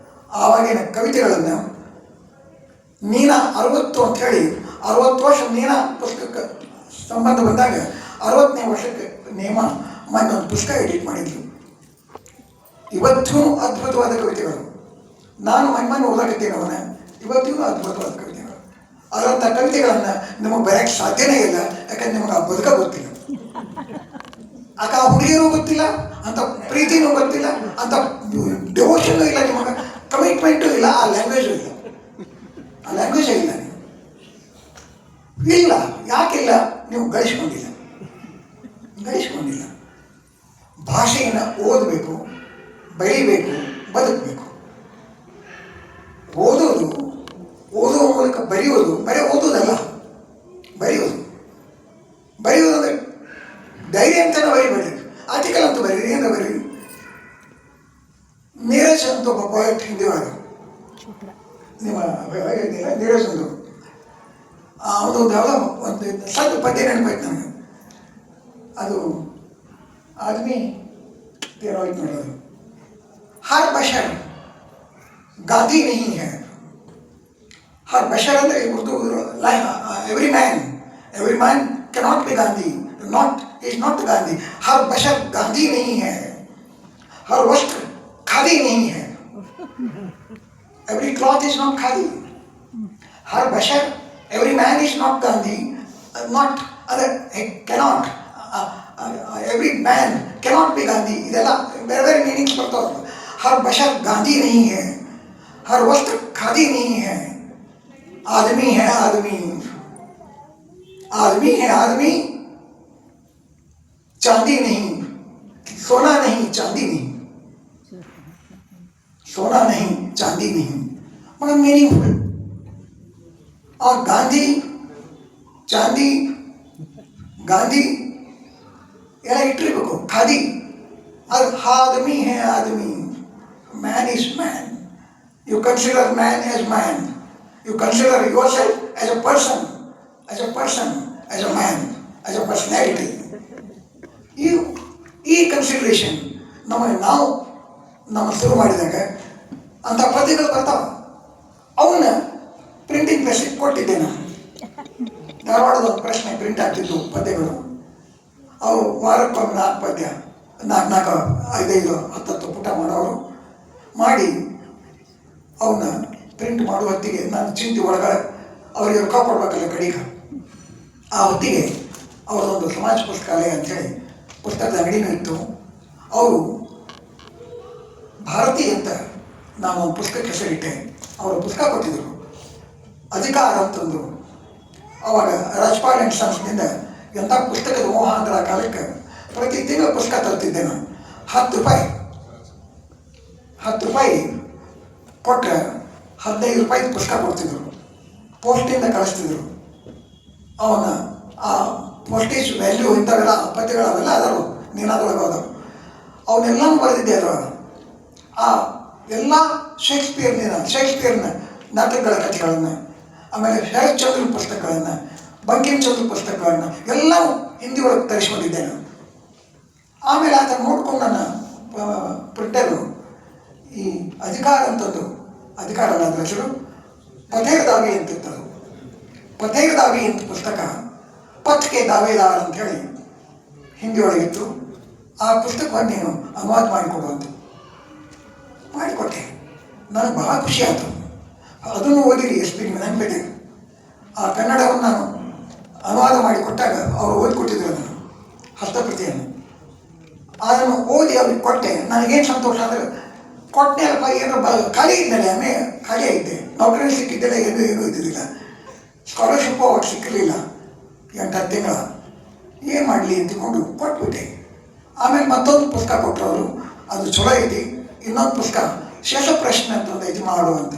ಆವಾಗಿನ ಕವಿತೆಗಳನ್ನು ನೀನಾ 60 ಅಂಥೇಳಿ 60 ವರ್ಷ ನೀನಾ ಪುಸ್ತಕಕ್ಕೆ ಸಂಬಂಧ ಬಂದಾಗ 60ನೇ ವರ್ಷಕ್ಕೆ ನೇಮ ಮೊನ್ನೆ ಒಂದು ಪುಸ್ತಕ ಎಡಿಟ್ ಮಾಡಿದ್ರು. ಇವತ್ತೂ ಅದ್ಭುತವಾದ ಕವಿತೆಗಳು. ನಾನು ಮೊನ್ನೆ ಓದಾಕತ್ತೀನಿ ಅವನ, ಇವತ್ತಿಗೂ ಅದ್ಭುತವಾದ ಕವಿತೆಗಳು. ಅದರಂಥ ಕವಿತೆಗಳನ್ನು ನಿಮಗೆ ಬರೆಯೋಕ್ಕೆ ಸಾಧ್ಯನೇ ಇಲ್ಲ, ಯಾಕಂದ್ರೆ ನಿಮಗೆ ಆ ಬದುಕ ಗೊತ್ತಿಲ್ಲ. ಆಗ ಆ ಹುಡುಗಿಯರೂ ಗೊತ್ತಿಲ್ಲ, ಅಂಥ ಪ್ರೀತಿನೂ ಗೊತ್ತಿಲ್ಲ, ಅಂಥ ಡೆವೋಷನ್ನು ಇಲ್ಲ, ನಿಮಗೆ ಕಮಿಟ್ಮೆಂಟು ಇಲ್ಲ, ಆ ಲ್ಯಾಂಗ್ವೇಜು ಇಲ್ಲ. ನೀವು ಇಲ್ಲ. ಯಾಕಿಲ್ಲ? ನೀವು ಗಳಿಸ್ಕೊಂಡಿಲ್ಲ. ಭಾಷೆಯನ್ನು ಓದಬೇಕು, ಬೆಳಿಬೇಕು, ಬದುಕಬೇಕು. ಓದುವ ಮೂಲಕ ಬರೆಯೋದು, ಓದೋದಲ್ಲ, ಬರೆಯೋದಂದ್ರೆ ಧೈರ್ಯ ಅಂತಲೇ ಬರೀಬೇಡಿ. ಆರ್ಟಿಕಲ್ ಅಂತೂ ಬರೀರಿ, ಏನು ಬರೀರಿ. ನೀರಜ್ ಅಂತ ಒಬ್ಬ ಪೋಯೆಟ್ ಹಿಂದಿವಾಗ, ನಿಮ್ಮ ಹೇಳಿದ್ದಿಲ್ಲ, ನೀರಜ್ ಒಂದು ಅವನು ಒಂದು ಸಣ್ಣ ಪದ್ಯ ನೆನಪಾಯ್ತು ನನಗೆ. ಅದು ಆದ್ಮಿ तेरोइट में हर बशर गांधी नहीं है. हर बशर अंदर Urdu every man cannot be Gandhi, not is not Gandhi, हर बशर गांधी नहीं है, हर वस्त्र खादी नहीं है, every cloth is not khadi, her Bashar, every man is not Gandhi, not other, cannot, every man cannot be Gandhi, ಇದೆಲ್ಲ ಬೇರೆ ಬೇರೆ ಮೀನಿಂಗ್ಸ್ ಬರ್ತಾವೆ. हर बशर गांधी नहीं है, हर वस्त्र खादी नहीं है, आदमी है आदमी, आदमी है आदमी, चांदी नहीं, सोना नहीं चांदी नहीं, सोना नहीं चांदी नहीं, मतलब मीनिंगफुल. और गांधी चांदी गांधी ಎಲ್ಲ ಇಟ್ಟಿರ್ಬೇಕು. ಖಾದಿ ಅದು ಆದಮಿ ಹೇ ಆದಮಿ, man is man. You consider man as man, you consider yourself as a person, as a person, as a man, as a personality. ಈ ಕನ್ಸಿಡರೇಷನ್ ನಾವು ಶುರು ಮಾಡಿದಾಗ ಅಂಥ ಪದ್ಯಗಳು ಬರ್ತಾವೆ. ಅವನ್ನ ಪ್ರಿಂಟಿಂಗ್ ಪ್ರೆಸ್ಸಿಗೆ ಕೊಟ್ಟಿದ್ದೆ ನಾನು. ಧಾರವಾಡದ ಒಂದು ಪ್ರಶ್ನೆ ಪ್ರಿಂಟ್ ಆಗ್ತಿದ್ದು ಪದ್ಯಗಳು. ಅವು ವಾರಕ್ಕೊಮ್ಮೆ 4 ಪದ್ಯ, 4 5 10 ಪುಟ ಮಾಡೋರು ಮಾಡಿ ಅವನ್ನ ಪ್ರಿಂಟ್ ಮಾಡುವ ಹೊತ್ತಿಗೆ ನಾನು ಚಿಂತೆ ಒಳಗಡೆ ಅವರಿಗೆ ರೊಕ್ಕ ಕೊಡ್ಬೇಕಲ್ಲ ಕಡೆಗೆ. ಆ ಹೊತ್ತಿಗೆ ಅವರದೊಂದು ಸಮಾಜ ಪುಸ್ತಕಾಲಯ ಅಂಥೇಳಿ ಪುಸ್ತಕದ ಅಂಗಡಿನೂ ಇತ್ತು. ಅವರು ಭಾರತಿ ಅಂತ ನಾನು ಒಂದು ಪುಸ್ತಕ ಹೆಸರಿಟ್ಟೆ. ಅವರು ಪುಸ್ತಕ ಕೊಟ್ಟಿದ್ದರು, ಅಧಿಕಾರ ಅಂತಂದು. ಅವಾಗ ರಾಜ್ಪಾಲ್ ಆ್ಯಂಡ್ ಸನ್ಸ್ನಿಂದ ಎಂಥ ಪುಸ್ತಕದ ಮೋಹ ಅಂದ್ರೆ ಆ ಕಾಲಕ್ಕೆ ಪ್ರತಿ ತಿಂಗಳು ಪುಸ್ತಕ ತರ್ತಿದ್ದೆ ನಾನು. 10 ರೂಪಾಯಿ ಕೊಟ್ಟರೆ 15 ರೂಪಾಯಿ ಪುಸ್ತಕ ಕೊಡ್ತಿದ್ರು, ಪೋಸ್ಟಿಂದ ಕಳಿಸ್ತಿದ್ರು. ಅವನ ಆ ಪೋಸ್ಟೇಜ್ ವ್ಯಾಲ್ಯೂ ಇಂಥವೆಲ್ಲ ಪದ್ಯಗಳು ಅವೆಲ್ಲ ಅದಾರು, ನೀನಾದೊಳಗೆ ಅದಾರು. ಅವನ್ನೆಲ್ಲನೂ ಬರೆದಿದ್ದೆ ಅದರೊಳಗೆ. ಆ ಎಲ್ಲ ಶೇಕ್ಸ್ಪಿಯರ್ನ ನಾಟಕಗಳ ಕಥೆಗಳನ್ನು, ಆಮೇಲೆ ಶರತ್ಚಂದ್ರನ ಪುಸ್ತಕಗಳನ್ನು, ಬಂಕಿಂಚಂದ್ರ ಪುಸ್ತಕಗಳನ್ನು ಎಲ್ಲವೂ ಹಿಂದಿ ಒಳಗೆ ತರಿಸ್ಕೊಂಡಿದ್ದೆ ನಾನು. ಆಮೇಲೆ ಆತ ನೋಡ್ಕೊಂಡು ನನ್ನ ಪ್ರಿಂಟರು ಈ ಅಧಿಕಾರ ಅಂತಂದು, ಅಧಿಕಾರ ಅನ್ನೋದ್ರ ಹೆಸರು ಪಥೇರ್ ದಾವಿ ಅಂತಿರ್ತದೆ. ಪಥೇರ್ ದಾವಿ ಅಂತ ಪುಸ್ತಕ, ಪಥ್ಗೆ ದಾವೇದಾರ್ ಅಂಥೇಳಿ ಹಿಂದಿ ಒಳಗಿತ್ತು. ಆ ಪುಸ್ತಕವನ್ನು ನೀನು ಅನುವಾದ ಮಾಡಿಕೊಡು ಅಂತ ಮಾಡಿಕೊಟ್ಟೆ. ನನಗೆ ಭಾಳ ಖುಷಿ ಆಯಿತು. ಅದನ್ನು ಓದಿರಿ ಎಷ್ಟು ನೆನಪಿದೆ. ಆ ಕನ್ನಡವನ್ನು ನಾನು ಅನುವಾದ ಮಾಡಿಕೊಟ್ಟಾಗ ಅವರು ಓದಿಕೊಟ್ಟಿದ್ರು ಅದನ್ನು, ಹಸ್ತಪ್ರತಿಯನ್ನು. ಅದನ್ನು ಓದಿ ಅವ್ರಿಗೆ ಕೊಟ್ಟೆ. ನನಗೇನು ಸಂತೋಷ ಅಂದರೆ, ಕೊಟ್ಟೆಯಲ್ಲಪ್ಪ ಏನೋ ಖಾಲಿ ಇದ್ದಲೆ, ಆಮೇಲೆ ಖಾಲಿ ಆಗಿದ್ದೆ, ನೌಕರಿ ಸಿಕ್ಕಿದ್ದೆಲ್ಲ ಏನೂ ಇದ್ದಿದ್ದಿಲ್ಲ, ಸ್ಕಾಲರ್ಶಿಪ್ಪು ಅವಾಗ ಸಿಕ್ಕಿರಲಿಲ್ಲ 8-10 ತಿಂಗಳ. ಏನು ಮಾಡಲಿ ಅಂತಿಕೊಂಡು ಕೊಟ್ಬಿಟ್ಟೆ. ಆಮೇಲೆ ಮತ್ತೊಂದು ಪುಸ್ತಕ ಕೊಟ್ಟರು ಅವರು, ಅದು ಚಲೋ ಐತಿ. ಇನ್ನೊಂದು ಪುಸ್ತಕ ಶೇಷಪ್ರಶ್ನೆ ಅಂತಂದು ಐತಿ ಮಾಡುವಂತ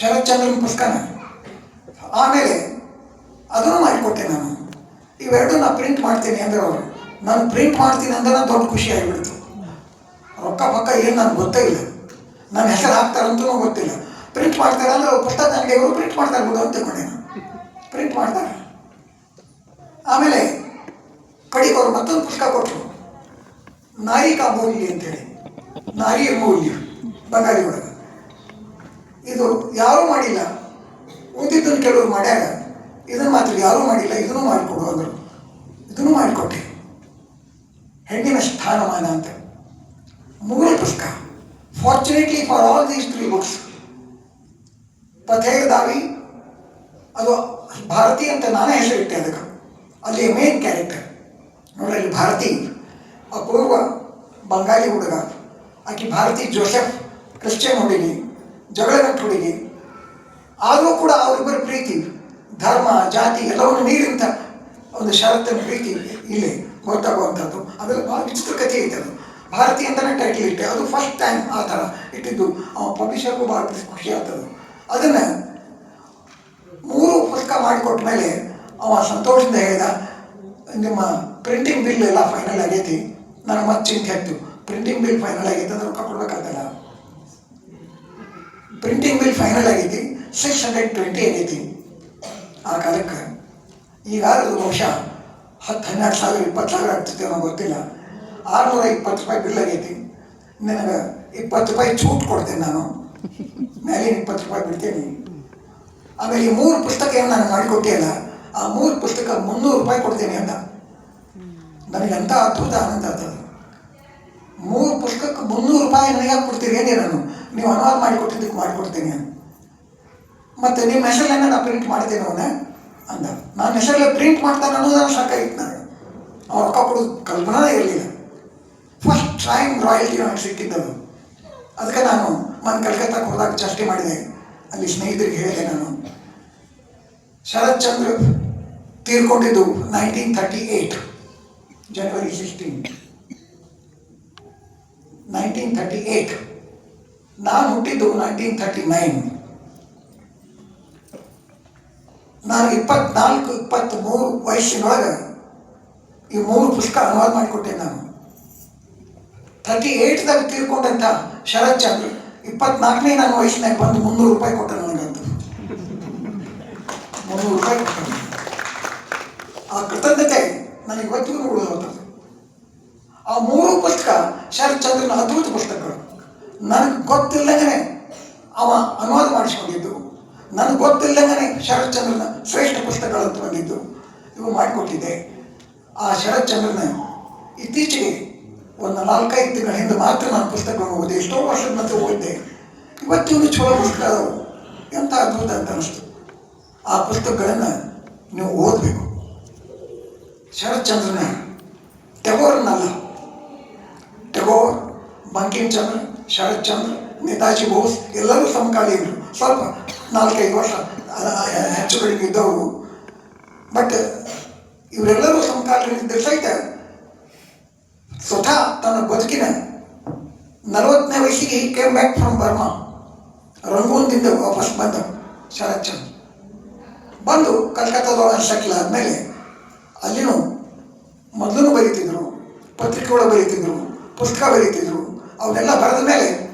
ಶರತ್ಚಂದ್ರನ ಪುಸ್ತಕನ. ಆಮೇಲೆ ಅದನ್ನು ಮಾಡಿಕೊಟ್ಟೆ ನಾನು. ಇವೆರಡು ನಾನು ಪ್ರಿಂಟ್ ಮಾಡ್ತೀನಿ ಅಂದರೆ ಅವರು, ನಾನು ಪ್ರಿಂಟ್ ಮಾಡ್ತೀನಿ ಅಂದ್ರೆ ನಾನು ದೊಡ್ಡ ಖುಷಿ ಆಗಿಬಿಡ್ತು. ರೊಕ್ಕ ಪಕ್ಕ ಏನು ನನಗೆ ಗೊತ್ತೇ ಇಲ್ಲ, ನನ್ನ ಹೆಸರು ಹಾಕ್ತಾರಂತೂ ಗೊತ್ತಿಲ್ಲ. ಪ್ರಿಂಟ್ ಮಾಡ್ತಾರೆ ಅಂದರೆ ಪುಸ್ತಕ ನನಗೆ ಇವರು ಪ್ರಿಂಟ್ ಮಾಡ್ತಾರೆ ಬಿಡು ಅಂತ ತಿಳ್ಕೊಂಡೆ ನಾನು. ಪ್ರಿಂಟ್ ಮಾಡ್ತಾರೆ. ಆಮೇಲೆ ಕಡೆಗೆ ಅವರು ಮತ್ತೊಂದು ಪುಸ್ತಕ ಕೊಟ್ಟರು, ನಾಯಿಕಾ ಮೌಲ್ಯ ಅಂತೇಳಿ, ನಾರಿಯ ಮೌಲ್ಯ ಬಂಗಾಳಿ ಒಳಗೆ. ಇದು ಯಾರೂ ಮಾಡಿಲ್ಲ, ಓದಿದ್ದನ್ನು ಕೆಲವರು ಮಾಡ್ಯಾರ, ಇದನ್ನು ಮಾತ್ರ ಯಾರೂ ಮಾಡಿಲ್ಲ, ಇದನ್ನು ಮಾಡಿಕೊಡು ಅಂದರು. ಇದನ್ನು ಮಾಡಿಕೊಟ್ಟೆ. ಹೆಣ್ಣಿನ ಸ್ಥಾನಮಾನ ಅಂತ 3 ಪುಸ್ತಕ. Fortunately for all these 3 books, Pather Dabi ಅದು ಭಾರತಿ ಅಂತ ನಾನೇ ಹೆಸರಿಟ್ಟೆ ಅದಕ್ಕೆ. ಅಲ್ಲಿ ಮೇನ್ ಕ್ಯಾರೆಕ್ಟರ್ ನೋಡ್ರಿ, ಅಲ್ಲಿ ಭಾರತಿ ಅಪೂರ್ವ ಬಂಗಾಳಿ ಹುಡುಗ, ಆಕೆ ಭಾರತಿ ಜೋಸೆಫ್ ಕ್ರಿಶ್ಚಿಯನ್ ಹುಡುಗಿ, ಜಗಳಗಂಟು ಹುಡುಗಿ. ಆದರೂ ಕೂಡ ಅವರಿಬ್ಬರ ಪ್ರೀತಿ, ಧರ್ಮ ಜಾತಿ ಎಲ್ಲವನ್ನು ಮೀರಿಂತ ಒಂದು ಷರತ್ತನ್ನು ಪ್ರೀತಿ ಇಲ್ಲಿ ಗೊತ್ತಾಗುವಂಥದ್ದು. ಅದೆಲ್ಲ ಭಾಳ ವಿಚಿತ್ರ ಕಥೆ ಐತೆ. ಅದು ಭಾರತಿ ಅಂತಲೇ ಟೈಟಲ್ ಇಟ್ಟೆ. ಅದು ಫಸ್ಟ್ ಟೈಮ್ ಆ ಥರ ಇಟ್ಟಿದ್ದು. ಪಬ್ಲಿಷರ್ಗೂ ಭಾಳ ಖುಷಿ ಆಗ್ತದೆ. ಅದನ್ನು 3 ಪುಸ್ತಕ ಮಾಡಿಕೊಟ್ಟ ಮೇಲೆ ಅವ ಸಂತೋಷದಿಂದ ಹೇಳಿದ, ನಿಮ್ಮ ಪ್ರಿಂಟಿಂಗ್ ಬಿಲ್ ಎಲ್ಲ ಫೈನಲ್ ಆಗೈತಿ. ನನಗೆ ಮತ್ತೆ ಚಿಂತೆ ಆಯಿತು, ಪ್ರಿಂಟಿಂಗ್ ಬಿಲ್ ಫೈನಲ್ ಆಗೈತೆ ಅಂದ್ರೆ ರೊಕ್ಕ ಕೊಡ್ಬೇಕಾಗಲ್ಲ. ಪ್ರಿಂಟಿಂಗ್ ಬಿಲ್ ಫೈನಲ್ ಆಗೈತಿ, 620 ಆಗೈತಿ ಆ ಕಾಲಕ್ಕೆ. ಈಗ ಅದು ಬಹುಶಃ 10-12 ಸಾವಿರ 20 ಸಾವಿರ ಆಗ್ತೈತೆ ಅನ್ನೋ ಗೊತ್ತಿಲ್ಲ. 620 ರೂಪಾಯಿ ಬಿಲ್ ಆಗೈತಿ. ನನಗೆ 20 ರೂಪಾಯಿ छूट ಕೊಡ್ತೇನೆ ನಾನು, ಮೇಲಿನ 20 ರೂಪಾಯಿ ಬಿಡ್ತೇನೆ. ಆಮೇಲೆ ಈ 3 ಪುಸ್ತಕ ಏನು ನಾನು ಮಾಡಿಕೊಟ್ಟಿಯಲ್ಲ, ಆ 3 ಪುಸ್ತಕ 300 ರೂಪಾಯಿ ಕೊಡ್ತೇನೆ ಅಂತ. ನನಗೆ ಎಂಥ ಅದ್ಭುತ ಆನಂದ ಆಗ್ತದೆ. 3 ಪುಸ್ತಕಕ್ಕೆ 300 ರೂಪಾಯಿ ನನಗೆ ಯಾಕೆ ಕೊಡ್ತೀರಿ ಏನೇ ನಾನು, ನೀವು ಅನುವಾದ ಮಾಡಿಕೊಟ್ಟಿದ್ದಕ್ಕೆ ಮಾಡಿಕೊಡ್ತೀನಿ ಮತ್ತು ನಿಮ್ಮ ಹೆಸರಲ್ಲೇ ನಾನು ಪ್ರಿಂಟ್ ಮಾಡ್ತೇನೆ ಅವನ ಅಂದ. ನಾನು ಹೆಸರಲ್ಲೇ ಪ್ರಿಂಟ್ ಮಾಡ್ತಾನೆ ಅನ್ನೋದನ್ನು ಸಾಕಾಗಿತ್ತು ನನಗೆ. ಅವ್ರು ರೊಕ್ಕ ಕೊಡೋದು ಕಲ್ಪನೆ ಇರಲಿಲ್ಲ. ಫಸ್ಟ್ ಟೈಮ್ ರಾಯಲ್ಟಿ ನನಗೆ ಸಿಕ್ಕಿದ್ದದು. ಅದಕ್ಕೆ ನಾನು ಕಲ್ಕತ್ತಾಕ್ಕೆ ಹೋದಾಗ ಚರ್ಚೆ ಮಾಡಿದೆ. ಅಲ್ಲಿ ಸ್ನೇಹಿತರಿಗೆ ಹೇಳಿದೆ ನಾನು, ಶರತ್ ಚಂದ್ರ ತೀರ್ಕೊಂಡಿದ್ದು 1938 ಜನವರಿ 16, 1938. ನಾನು ಹುಟ್ಟಿದ್ದು 1939. ನಾನು 24-23 ವಯಸ್ಸಿನೊಳಗೆ ಈ 3 ಪುಸ್ತಕ ಅನುವಾದ ಮಾಡಿಕೊಟ್ಟೆ ನಾನು. 38ದಾಗ ತೀರ್ಕೊಂಡಂಥ ಶರತ್ ಚಂದ್ರ 24ನೇ ನನ್ನ ವಯಸ್ಸಿನಾಗ ಬಂದು 300 ರೂಪಾಯಿ ಕೊಟ್ಟ ನನಗಂತೂ. 300 ರೂಪಾಯಿ ಕೊಟ್ಟ. ಆ ಕೃತಜ್ಞತೆ ನನಗೆ ಇವತ್ತಿಗೂ ಉಳಿದೋಗ್ತದೆ. ಆ 3 ಪುಸ್ತಕ ಶರತ್ ಚಂದ್ರನ ಅದ್ಭುತ ಪುಸ್ತಕಗಳು. ನನಗೆ ಗೊತ್ತಿಲ್ಲದೇ ಅವ ಅನುವಾದ ಮಾಡಿಸ್ಕೊಂಡಿದ್ದು, ನನಗೆ ಗೊತ್ತಿಲ್ಲದೇ ಶರತ್ ಚಂದ್ರನ ಶ್ರೇಷ್ಠ ಪುಸ್ತಕಗಳಂತ ಬಂದಿದ್ದು, ಇವು ಮಾಡಿಕೊಟ್ಟಿದ್ದೆ. ಆ ಶರತ್ ಚಂದ್ರನ ಇತ್ತೀಚೆಗೆ ಒಂದು 4-5 ತಿಂಗಳ ಹಿಂದೆ ಮಾತ್ರ ನಾನು ಪುಸ್ತಕಗಳನ್ನು ಓದಿದೆ. ಎಷ್ಟೋ ವರ್ಷದ ಮತ್ತೆ ಓದಿದೆ. ಇವತ್ತಿನ ಚಲೋ ಪುಸ್ತಕ ಅದಾವು. ಎಂಥ ಅದ್ಭುತ ಅಂತ ಅನಿಸ್ತು. ಆ ಪುಸ್ತಕಗಳನ್ನು ನೀವು ಓದಬೇಕು. ಶರತ್ ಚಂದ್ರನ ಟ್ಯಾಗೋರ್ನಲ್ಲ, ಟ್ಯಾಗೋರ್, ಬಂಕಿಮ್ ಚಂದ್ರ, ಶರತ್ ಚಂದ್ರ, ನೇತಾಜಿ ಬೋಸ್ ಎಲ್ಲರೂ ಸಮಕಾಲೀನರು. ಸ್ವಲ್ಪ 4-5 ವರ್ಷ ಹೆಚ್ಚು ಕಡಿಮೆ ಇದ್ದವರು. ಬಟ್ ಇವರೆಲ್ಲರೂ ಸಮಕಾಲೀನಿದ್ದರೆ ಸಹಿತ ಸ್ವತಃ ತನ್ನ ಬದುಕಿನ 40ನೇ ವಯಸ್ಸಿಗೆ ಕೇಮ್ ಬ್ಯಾಕ್ ಫ್ರಮ್ ಬರ್ಮಾ, ರಂಗೂನ್ದಿಂದ ವಾಪಸ್ ಬಂದ ಶರತ್ ಚಂದ್ರ. ಬಂದು ಕಲ್ಕತ್ತಾದೊಳಗೆ ಸೆಟ್ಲ್ ಆದಮೇಲೆ ಅಲ್ಲಿನೂ ಮೊದಲು ಬರೀತಿದ್ರು, ಪತ್ರಿಕೆಗಳು ಬರೀತಿದ್ರು, ಪುಸ್ತಕ ಬರೀತಿದ್ರು. ಅವನ್ನೆಲ್ಲ ಬರೆದ ಮೇಲೆ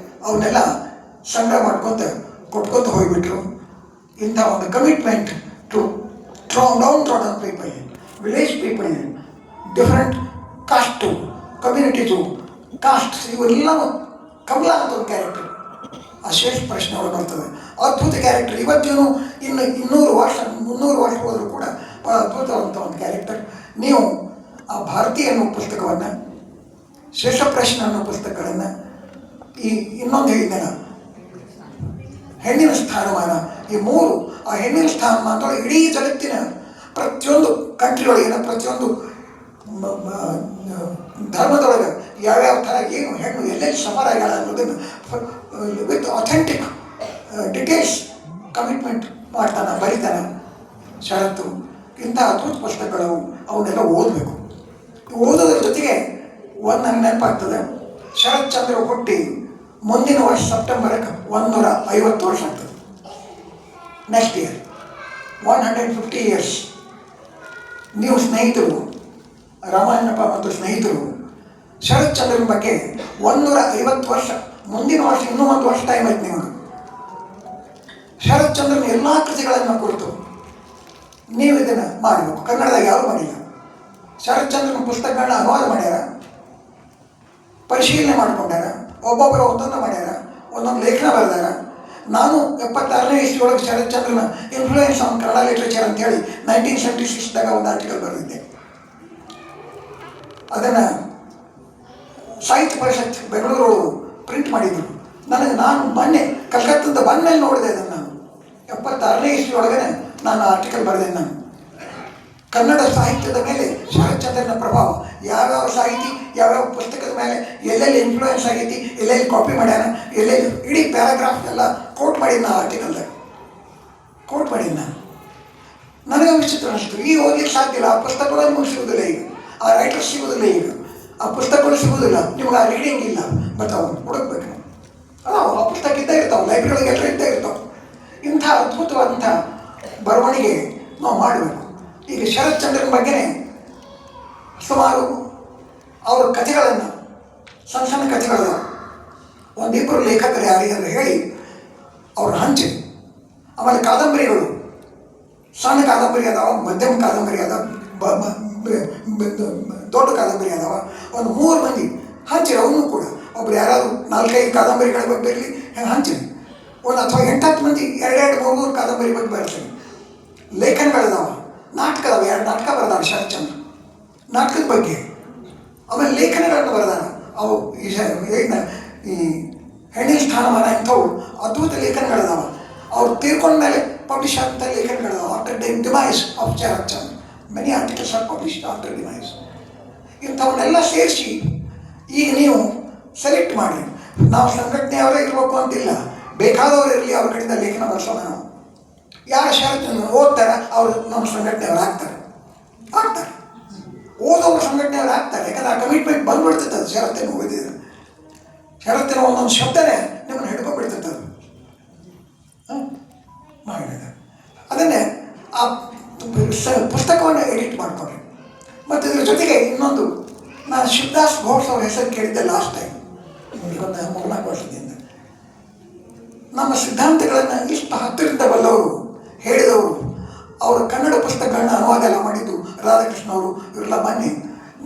ಅವನ್ನೆಲ್ಲ ಸಂಗ್ರಹ ಮಾಡ್ಕೊತ ಕೊಟ್ಕೊತ ಹೋಗಿಬಿಟ್ರು. ಇಂಥ ಒಂದು commitment to downtrodden people, village people, different caste, communities, castes, ಇವೆಲ್ಲವೂ. ಕಮಲಾ ಅಂತ ಒಂದು ಕ್ಯಾರೆಕ್ಟರ್ ಆ ಶ್ರೇಷ್ಠ ಪ್ರಶ್ನೆ ಒಳಗೆ ಬರ್ತದೆ. ಅದ್ಭುತ ಕ್ಯಾರೆಕ್ಟರ್. ಇವತ್ತೇನು ಇನ್ನು 200 ವರ್ಷ 300 ವರ್ಷ ಹೋದರೂ ಕೂಡ ಭಾಳ ಅದ್ಭುತವಂಥ ಒಂದು ಕ್ಯಾರೆಕ್ಟರ್. ನೀವು ಆ ಭಾರತೀಯ ಅನ್ನೋ ಪುಸ್ತಕವನ್ನು, ಶ್ರೇಷ್ಠ ಪ್ರಶ್ನೆ ಅನ್ನೋ ಪುಸ್ತಕಗಳನ್ನು, ಈ ಇನ್ನೊಂದು ಹೇಳಿದ್ದೇನ ಹೆಣ್ಣಿನ ಸ್ಥಾನಮಾನ, ಈ 3, ಆ ಹೆಣ್ಣಿನ ಸ್ಥಾನಮಾನದೊಳಗೆ ಇಡೀ ಜಗತ್ತಿನ ಪ್ರತಿಯೊಂದು ಕಂಟ್ರಿಯೊಳಗಿನ ಪ್ರತಿಯೊಂದು ಧರ್ಮದೊಳಗೆ ಯಾವ್ಯಾವ ಥರ ಏನು ಹೆಣ್ಣು ಎಲ್ಲೆಲ್ಲಿ ಸಫರ್ ಆಗ್ಯಾಳ ಅನ್ನೋದನ್ನು ವಿತ್ ಅಥೆಂಟಿಕ್ ಡಿಟೇಲ್ಸ್ ಕಮಿಟ್ಮೆಂಟ್ ಮಾಡ್ತಾನೆ, ಬರೀತಾನೆ ಶರತ್ತು. ಇಂಥ ಅದ್ಭುತ ಪುಸ್ತಕಗಳು ಅವನ್ನೆಲ್ಲ ಓದಬೇಕು. ಓದೋದ್ರ ಜೊತೆಗೆ ಒಂದು ನನಗೆ ನೆನಪಾಗ್ತದೆ, ಶರತ್ ಚಂದ್ರ ಹುಟ್ಟಿ ಮುಂದಿನ ವರ್ಷ ಸೆಪ್ಟೆಂಬರ್ಗೆ 150 ವರ್ಷ ಆಗ್ತದೆ. Next year 150 years. ನೀವು ಸ್ನೇಹಿತರು, ರಾಮಾಯಣಪ್ಪ ಮತ್ತು ಸ್ನೇಹಿತರು ಶರತ್ ಚಂದ್ರನ ಬಗ್ಗೆ 150 ವರ್ಷ, ಮುಂದಿನ ವರ್ಷ ಇನ್ನೂ 1 ವರ್ಷ ಟೈಮ್ ಐತೆ ನಿಮಗೆ. ಶರತ್ ಚಂದ್ರನ ಎಲ್ಲ ಕೃತಿಗಳನ್ನು ಕುರಿತು ನೀವು ಇದನ್ನು ಮಾಡಬೇಕು. ಕನ್ನಡದಾಗ ಯಾರು ಮಾಡಿಲ್ಲ. ಶರತ್ ಚಂದ್ರನ ಪುಸ್ತಕಗಳನ್ನ ಅನುವಾದ ಮಾಡ್ಯಾರ, ಪರಿಶೀಲನೆ ಮಾಡ್ಕೊಂಡ್ಯಾರ, ಒಬ್ಬೊಬ್ಬರು ಒಂದೊಂದು ಮಾಡ್ಯಾರ, ಒಂದೊಂದು ಲೇಖನ ಬರೆದಾರ. ನಾನು 76ನೇ ಇಸ್ವಿಯೊಳಗೆ ಶರತ್ ಚಂದ್ರನ ಇನ್ಫ್ಲೂಯೆನ್ಸ್ ಆನ್ ಕನ್ನಡ ಲಿಟ್ರೇಚರ್ ಅಂತೇಳಿ 1976ದಾಗ ಒಂದು ಆರ್ಟಿಕಲ್ ಬರೆದಿದ್ದೆ. ಅದನ್ನು ಸಾಹಿತ್ಯ ಪರಿಷತ್ ಬೆಂಗಳೂರು ಪ್ರಿಂಟ್ ಮಾಡಿದರು. ನಾನು ಮೊನ್ನೆ ಕಲ್ಕತ್ತದಿಂದ ಬಂದಮೇಲೆ ನೋಡಿದೆ ಅದನ್ನು. ನಾನು 76ನೇ ಇಸ್ವಿಯೊಳಗೇ ನಾನು ಆರ್ಟಿಕಲ್ ಬರೆದೆ. ನಾನು ಕನ್ನಡ ಸಾಹಿತ್ಯದ ಮೇಲೆ ಶರತ್ ಚಂದ್ರನ ಪ್ರಭಾವ, ಯಾವ್ಯಾವ ಸಾಹಿತಿ ಯಾವ್ಯಾವ ಪುಸ್ತಕದ ಮೇಲೆ ಎಲ್ಲೆಲ್ಲಿ ಇನ್ಫ್ಲೂಯೆನ್ಸ್ ಆಗೈತಿ, ಎಲ್ಲೆಲ್ಲಿ ಕಾಪಿ ಮಾಡ್ಯಾನ, ಎಲ್ಲೆಲ್ಲಿ ಇಡೀ ಪ್ಯಾರಾಗ್ರಾಫ್ ಎಲ್ಲ ಕೋಟ್ ಮಾಡಿದ್ದು ನಾನು ಆರ್ಟಿಕಲ್ದಾಗ ಕೋಟ್ ಮಾಡಿದ್ದು ನಾನು. ನನಗೆ ವಿಚಿತ್ರ ಅನಿಸ್ತು. ಈಗ ಓದಲಿಕ್ಕೆ ಸಾಧ್ಯ ಇಲ್ಲ. ಆ ಪುಸ್ತಕಗಳು ನಿಮಗೆ ಸಿಗೋದಿಲ್ಲ ಈಗ, ಆ ರೈಟರ್ಸ್ ಸಿಗೋದಿಲ್ಲ ಈಗ, ಆ ಪುಸ್ತಕಗಳು ಸಿಗೋದಿಲ್ಲ ನಿಮ್ಗೆ, ಆ ರೀಡಿಂಗ್ ಇಲ್ಲ. ಬಟ್ ಅವ್ರು ಹುಡುಕ್ಬೇಕು. ಅದಾವ ಆ ಪುಸ್ತಕ ಇದ್ದೇ ಇರ್ತಾವೆ, ಲೈಬ್ರರಿಗಳಿಗೆ ಎಲ್ಲ ಇದ್ದೇ ಇರ್ತಾವೆ. ಇಂಥ ಅದ್ಭುತವಾದಂಥ ಬರವಣಿಗೆ ನಾವು ಮಾಡಬೇಕು. ಈಗ ಶರತ್ ಚಂದ್ರನ ಬಗ್ಗೆನೇ ಸುಮಾರು ಅವ್ರ ಕಥೆಗಳನ್ನು, ಸಣ್ಣ ಸಣ್ಣ ಕಥೆಗಳದ ಒಂದಿಬ್ಬರು ಲೇಖಕರು ಯಾರಿಗಾರು ಹೇಳಿ ಅವ್ರು ಹಂಚಿ. ಆಮೇಲೆ ಕಾದಂಬರಿಗಳು, ಸಣ್ಣ ಕಾದಂಬರಿ ಅದಾವ, ಮಧ್ಯಮ ಕಾದಂಬರಿ ಅದಾವ, ದೊಡ್ಡ ಕಾದಂಬರಿ ಅದಾವ. ಒಂದು 3 ಮಂದಿ ಹಂಚಿರಿ. ಅವನು ಕೂಡ ಒಬ್ರು ಯಾರಾದರೂ 4-5 ಕಾದಂಬರಿಗಳ ಬಗ್ಗೆ ಬರಲಿ, ಹೆಂಗೆ ಹಂಚಿರಿ. ಒಂದು ಅಥವಾ 8-10 ಮಂದಿ 2-3 ಕಾದಂಬರಿ ಬಗ್ಗೆ ಬರ್ತೀನಿ. ಲೇಖನಗಳದಾವ, ನಾಟಕ ಅದಾವ, 2 ನಾಟಕ ಬರೆದಾವ ಶರತ್ ಚಂದ್ರ. ನಾಟಕದ ಬಗ್ಗೆ ಆಮೇಲೆ ಲೇಖನಗಳನ್ನು ಬರೆದಾರ. ಅವು ಈ ಹೆಣ್ಣಿನ ಸ್ಥಾನಮಾನ ಇಂಥವು ಅದ್ಭುತ ಲೇಖನಗಳಿದಾವೆ. ಅವ್ರು ತೀರ್ಕೊಂಡ ಮೇಲೆ ಪಬ್ಲಿಷ್ ಆದಂಥ ಲೇಖನಗಳಿದಾವೆ. After demise of Charan many articles are published after demise. ಇಂಥವನ್ನೆಲ್ಲ ಸೇರಿಸಿ ಈಗ ನೀವು ಸೆಲೆಕ್ಟ್ ಮಾಡಿ. ನಾವು ಸಂಘಟನೆಯವರೇ ಇರಬೇಕು ಅಂತಿಲ್ಲ, ಬೇಕಾದವರು ಇರಲಿ, ಅವ್ರ ಕಡೆಯಿಂದ ಲೇಖನ ಬರ್ಸೋಣ. ನಾವು ಯಾರು ಷರತ್ತನ್ನು ಓದ್ತಾರೆ ಅವರು ನಮ್ಮ ಸಂಘಟನೆಯವರು ಆಗ್ತಾರೆ. ಓದೋರು ಸಂಘಟನೆಯವರು ಆಗ್ತಾರೆ. ಯಾಕಂದ್ರೆ ಆ ಕಮಿಟ್ಮೆಂಟ್ ಬಂದ್ಬಿಡ್ತೈತೆ. ಅದು ಷರತ್ತನ್ನು ಓದಿದ್ರೆ ಷರತ್ತಿನ ಒಂದೊಂದು ಶಬ್ದನೇ ನಿಮ್ಮನ್ನು ಹಿಡ್ಕೊಂಡ್ಬಿಡ್ತೈತೆ. ಅದು ಮಾಡಿದ ಅದನ್ನೇ ಆ ಪುಸ್ತಕವನ್ನು ಎಡಿಟ್ ಮಾಡಿಕೊಂಡ್ರಿ. ಮತ್ತು ಇದ್ರ ಜೊತೆಗೆ ಇನ್ನೊಂದು, ನಾನು ಶಿವದಾಸ್ ಘೋಷ್ ಅವ್ರ ಹೆಸರು ಕೇಳಿದ್ದೆ ಲಾಸ್ಟ್ ಟೈಮ್, ಒಂದು 3-4 ವರ್ಷದಿಂದ. ನಮ್ಮ ಸಿದ್ಧಾಂತಗಳನ್ನು ಇಷ್ಟು ಹತ್ತಿರದಿಂದ ಬಲ್ಲವರು, ಹೇಳಿದವರು, ಅವರು ಕನ್ನಡ ಪುಸ್ತಕಗಳನ್ನ ಅನುವಾದ ಎಲ್ಲ ಮಾಡಿದ್ದು ರಾಧಾಕೃಷ್ಣ ಅವರು, ಇವರೆಲ್ಲ ಬನ್ನಿ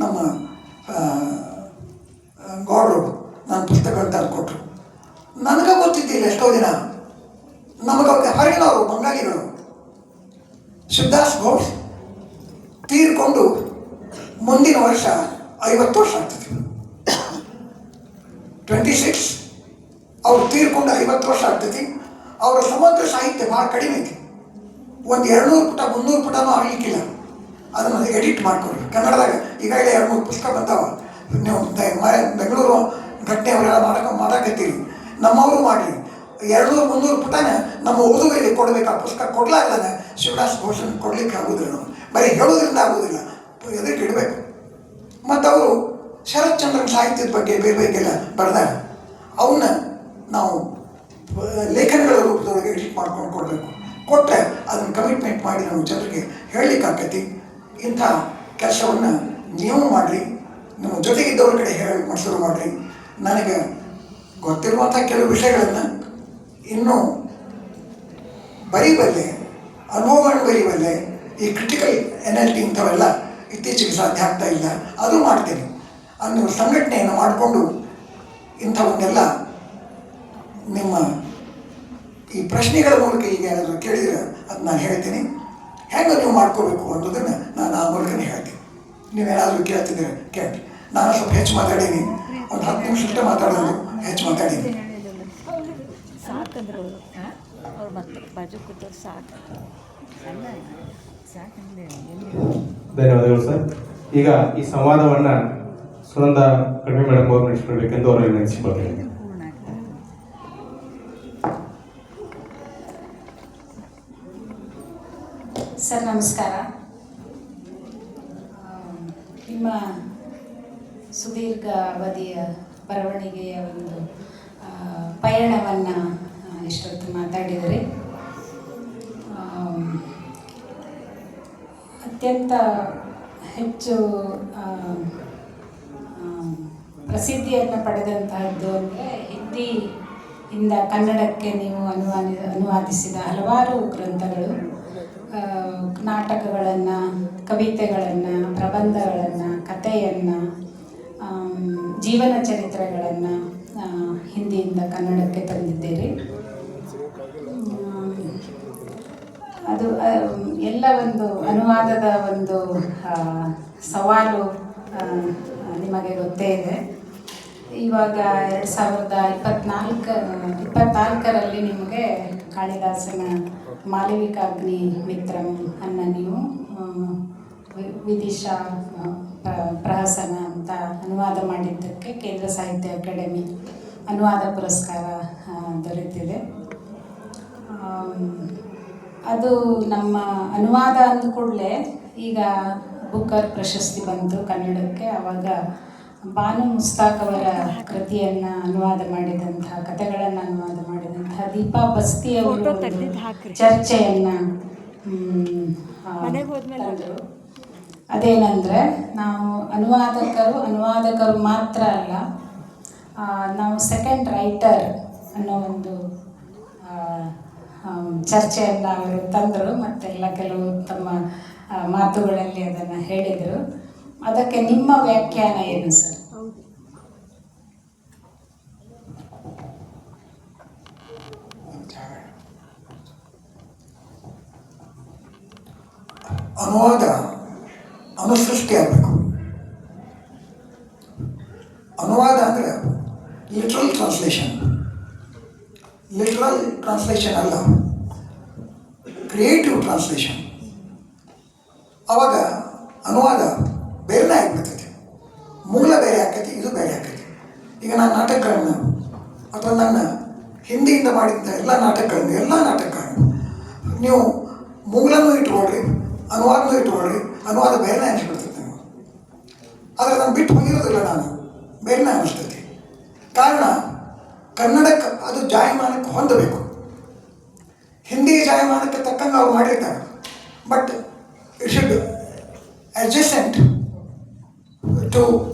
ನಮ್ಮ ಗೌಡ್ರು ನನ್ನ ಪುಸ್ತಕಗಳು ತಂದುಕೊಟ್ರು. ನನಗೆ ಗೊತ್ತಿದ್ದಿಲ್ಲ ಎಷ್ಟೋ ದಿನ. ನಮಗವ್ರಿಗೆ ಹೊರಗಿನವರು ಬಂಗಾಳಿಗಳು. ಶಿವದಾಸ್ ಘೋಷ್ ತೀರ್ಕೊಂಡು ಮುಂದಿನ ವರ್ಷ 50 ವರ್ಷ ಆಗ್ತದೆ. 26 ಅವ್ರು ತೀರ್ಕೊಂಡು 50 ವರ್ಷ ಆಗ್ತೈತಿ. ಅವರ ಸಮಗ್ರ ಸಾಹಿತ್ಯ ಭಾಳ ಕಡಿಮೆ ಐತಿ. ಒಂದು 200 ಪುಟ 300 ಪುಟನೂ ಆಗಲಿಕ್ಕಿಲ್ಲ. ಅದನ್ನು ಎಡಿಟ್ ಮಾಡ್ಕೊಡ್ರಿ. ಕನ್ನಡದಾಗ ಈಗಾಗಲೇ 2-3 ಪುಸ್ತಕ ಬಂದಾವ. ನೀವು ಬೆಂಗಳೂರು ಘಟನೆಯವರೆಲ್ಲ ಮಾಡಕತ್ತೀರಿ, ನಮ್ಮವರು ಮಾಡಿರಿ. 200-300 ಪುಟನ ನಮ್ಮ ಓದುಗರಿಗೆ ಕೊಡಬೇಕು. ಆ ಪುಸ್ತಕ ಕೊಡಲಾರ್ದಾನೆ ಶಿವದಾಸ್ ಘೋಷನ್ ಕೊಡಲಿಕ್ಕೆ ಆಗೋದಿಲ್ಲ. ನಾವು ಬರೀ ಹೇಳೋದ್ರಿಂದ ಆಗೋದಿಲ್ಲ, ಎದಕ್ಕೆ ಇಡಬೇಕು. ಮತ್ತು ಅವರು ಶರತ್ ಚಂದ್ರನ್ ಸಾಹಿತ್ಯದ ಬಗ್ಗೆ ಬೇರೆಲ್ಲ ಬರೆದಾಗ ಅವನ್ನ ನಾವು ಲೇಖನಗಳ ರೂಪದೊಳಗೆ ಎಡಿಟ್ ಮಾಡ್ಕೊಂಡು ಕೊಡಬೇಕು. ಕೊಟ್ಟರೆ ಅದನ್ನು ಕಮಿಟ್ಮೆಂಟ್ ಮಾಡಿ ನಾವು ಜನರಿಗೆ ಹೇಳಲಿಕ್ಕಾಗತಿ. ಇಂಥ ಕೆಲಸವನ್ನು ನೀವು ಮಾಡಿರಿ, ನಿಮ್ಮ ಜೊತೆಗಿದ್ದವ್ರ ಕಡೆ ಹೇಳಿ ಶುರು ಮಾಡಿರಿ. ನನಗೆ ಗೊತ್ತಿರುವಂಥ ಕೆಲವು ವಿಷಯಗಳನ್ನು ಇನ್ನೂ ಬರೀಬಲ್ಲೆ, ಅನುಭವಗಳನ್ನು ಬರೀಬಲ್ಲೆ. ಈ ಕ್ರಿಟಿಕಲ್ NLT ಇಂಥವೆಲ್ಲ ಇತ್ತೀಚೆಗೆ ಸಾಧ್ಯ ಆಗ್ತಾ ಇಲ್ಲ, ಅದು ಮಾಡ್ತೀನಿ. ಅನ್ನೋ ಸಂಘಟನೆಯನ್ನು ಮಾಡಿಕೊಂಡು ಇಂಥವನ್ನೆಲ್ಲ ನಿಮ್ಮ ಈ ಪ್ರಶ್ನೆಗಳ ಮೂಲಕ ಈಗ ಏನಾದರೂ ಕೇಳಿದರೆ ಅದು ನಾನು ಹೇಳ್ತೀನಿ. ಹೆಂಗೆ ನೀವು ಮಾಡ್ಕೋಬೇಕು ಅನ್ನೋದನ್ನು ನಾನು ಆ ಮೂಲಕನೇ ಹೇಳ್ತೀನಿ. ನೀವೇನಾದರೂ ಕೇಳ್ತಿದ್ರೆ ಕೇಳಿ. ನಾನು ಸ್ವಲ್ಪ ಹೆಚ್ಚು ಮಾತಾಡೀನಿ, ಒಂದು 10 ನಿಮಿಷ ಮಾತಾಡೋದು, ಹೆಚ್ಚು ಮಾತಾಡೀನಿ. ಧನ್ಯವಾದಗಳು ಸರ್. ಈಗ ಈ ಸಂವಾದವನ್ನ ಸುನಂದ ಕಡಿಮೆ ಮೇಡಮ್ ಅವರು ನಡೆಸಿಕೊಳ್ಬೇಕೆಂದು ಅವರಲ್ಲಿ ನೆನೆಸಿಕೊಳ್ತೇನೆ. ಸರ್ ನಮಸ್ಕಾರ. ನಿಮ್ಮ ಸುದೀರ್ಘ ಅವಧಿಯ ಬರವಣಿಗೆಯ ಒಂದು ಪಯಣವನ್ನು ಇಷ್ಟೊತ್ತು ಮಾತಾಡಿದರೆ ಅತ್ಯಂತ ಹೆಚ್ಚು ಪ್ರಸಿದ್ಧಿಯನ್ನು ಪಡೆದಂತಹದ್ದು ಅಂದರೆ ಹಿಂದಿಯಿಂದ ಕನ್ನಡಕ್ಕೆ ನೀವು ಅನುವಾದಿಸಿದ ಹಲವಾರು ಗ್ರಂಥಗಳು, ನಾಟಕಗಳನ್ನು, ಕವಿತೆಗಳನ್ನು, ಪ್ರಬಂಧಗಳನ್ನು, ಕಥೆಯನ್ನು, ಜೀವನ ಚರಿತ್ರೆಗಳನ್ನು ಹಿಂದಿಯಿಂದ ಕನ್ನಡಕ್ಕೆ ತಂದಿದ್ದೀರಿ. ಅದು ಎಲ್ಲ ಒಂದು ಅನುವಾದದ ಒಂದು ಸವಾಲು ನಿಮಗೆ ಗೊತ್ತೇ ಇದೆ. ಇವಾಗ 2024ರಲ್ಲಿ ನಿಮಗೆ ಕಾಳಿದಾಸನ ಮಾಲವಿಕಾಗ್ನಿ ಮಿತ್ರಂ ಅನ್ನ ನೀವು ವಿದಿಶಾ ಪ್ರಹಸನ ಅಂತ ಅನುವಾದ ಮಾಡಿದ್ದಕ್ಕೆ ಕೇಂದ್ರ ಸಾಹಿತ್ಯ ಅಕಾಡೆಮಿ ಅನುವಾದ ಪುರಸ್ಕಾರ ದೊರೆತಿದೆ. ಅದು ನಮ್ಮ ಅನುವಾದ ಅಂದ ಕೂಡಲೇ ಈಗ ಬುಕ್ಕರ್ ಪ್ರಶಸ್ತಿ ಬಂತು ಕನ್ನಡಕ್ಕೆ. ಆವಾಗ ಬಾನು ಮುಸ್ತಾಕ್ ಅವರ ಕೃತಿಯನ್ನು ಅನುವಾದ ಮಾಡಿದಂತಹ, ಕಥೆಗಳನ್ನು ಅನುವಾದ ಮಾಡಿದಂತಹ ದೀಪಾ ಬಸ್ತಿಯವರು ಚರ್ಚೆಯನ್ನು ತಂದರು. ಅದೇನೆಂದರೆ, ನಾವು ಅನುವಾದಕರು ಮಾತ್ರ ಅಲ್ಲ, ನಾವು ಸೆಕೆಂಡ್ ರೈಟರ್ ಅನ್ನೋ ಒಂದು ಚರ್ಚೆಯನ್ನು ಅವರು ತಂದರು. ಮತ್ತೆಲ್ಲ ಕೆಲವು ತಮ್ಮ ಮಾತುಗಳಲ್ಲಿ ಅದನ್ನು ಹೇಳಿದರು. ಅದಕ್ಕೆ ನಿಮ್ಮ ವ್ಯಾಖ್ಯಾನ ಏನು ಸರ್? ಅನುವಾದ ಅನುಸೃಷ್ಟಿ ಆಗಬೇಕು. ಅನುವಾದ ಅಂದರೆ ಲಿಟ್ರಲ್ ಟ್ರಾನ್ಸ್ಲೇಷನ್ ಅಲ್ಲ, ಕ್ರಿಯೇಟಿವ್ ಟ್ರಾನ್ಸ್ಲೇಷನ್. ಅವಾಗ ಅನುವಾದ ಬೇರೆನೇ ಆಗಿಬಿಡ್ತೈತಿ, ಮೂಲ ಬೇರೆ ಆಕೈತಿ, ಇದು ಬೇರೆ ಆಕೈತಿ. ಈಗ ನಾನು ನಾಟಕಗಳನ್ನು ಅಥವಾ ನನ್ನ ಹಿಂದಿಯಿಂದ ಮಾಡಿದ್ದ ಎಲ್ಲ ನಾಟಕಗಳನ್ನು ನೀವು ಮೂಲನೂ ಇಟ್ಕೊಳ್ರಿ, ಅನುವಾದನೂ ಇಟ್ಕೊಳ್ರಿ, ಅನುವಾದ ಬೇರೆನೇ ಅನಿಸ್ಬಿಡ್ತೈತಿ ನೀವು. ಆದರೆ ನಾನು ಬಿಟ್ಟು ಹೋಗಿರೋದಿಲ್ಲ, ನಾನು ಬೇರೆನೇ ಅನಿಸ್ತೈತಿ. ಕಾರಣ ಕನ್ನಡಕ್ಕೆ ಅದು ಜಾಯಮಾನಕ್ಕೆ ಹೊಂದಬೇಕು. ಹಿಂದಿ ಜಾಯಮಾನಕ್ಕೆ ತಕ್ಕಂಗೆ ಅವ್ರು ಮಾಡಿರ್ತಾರೆ, but it should adjacent to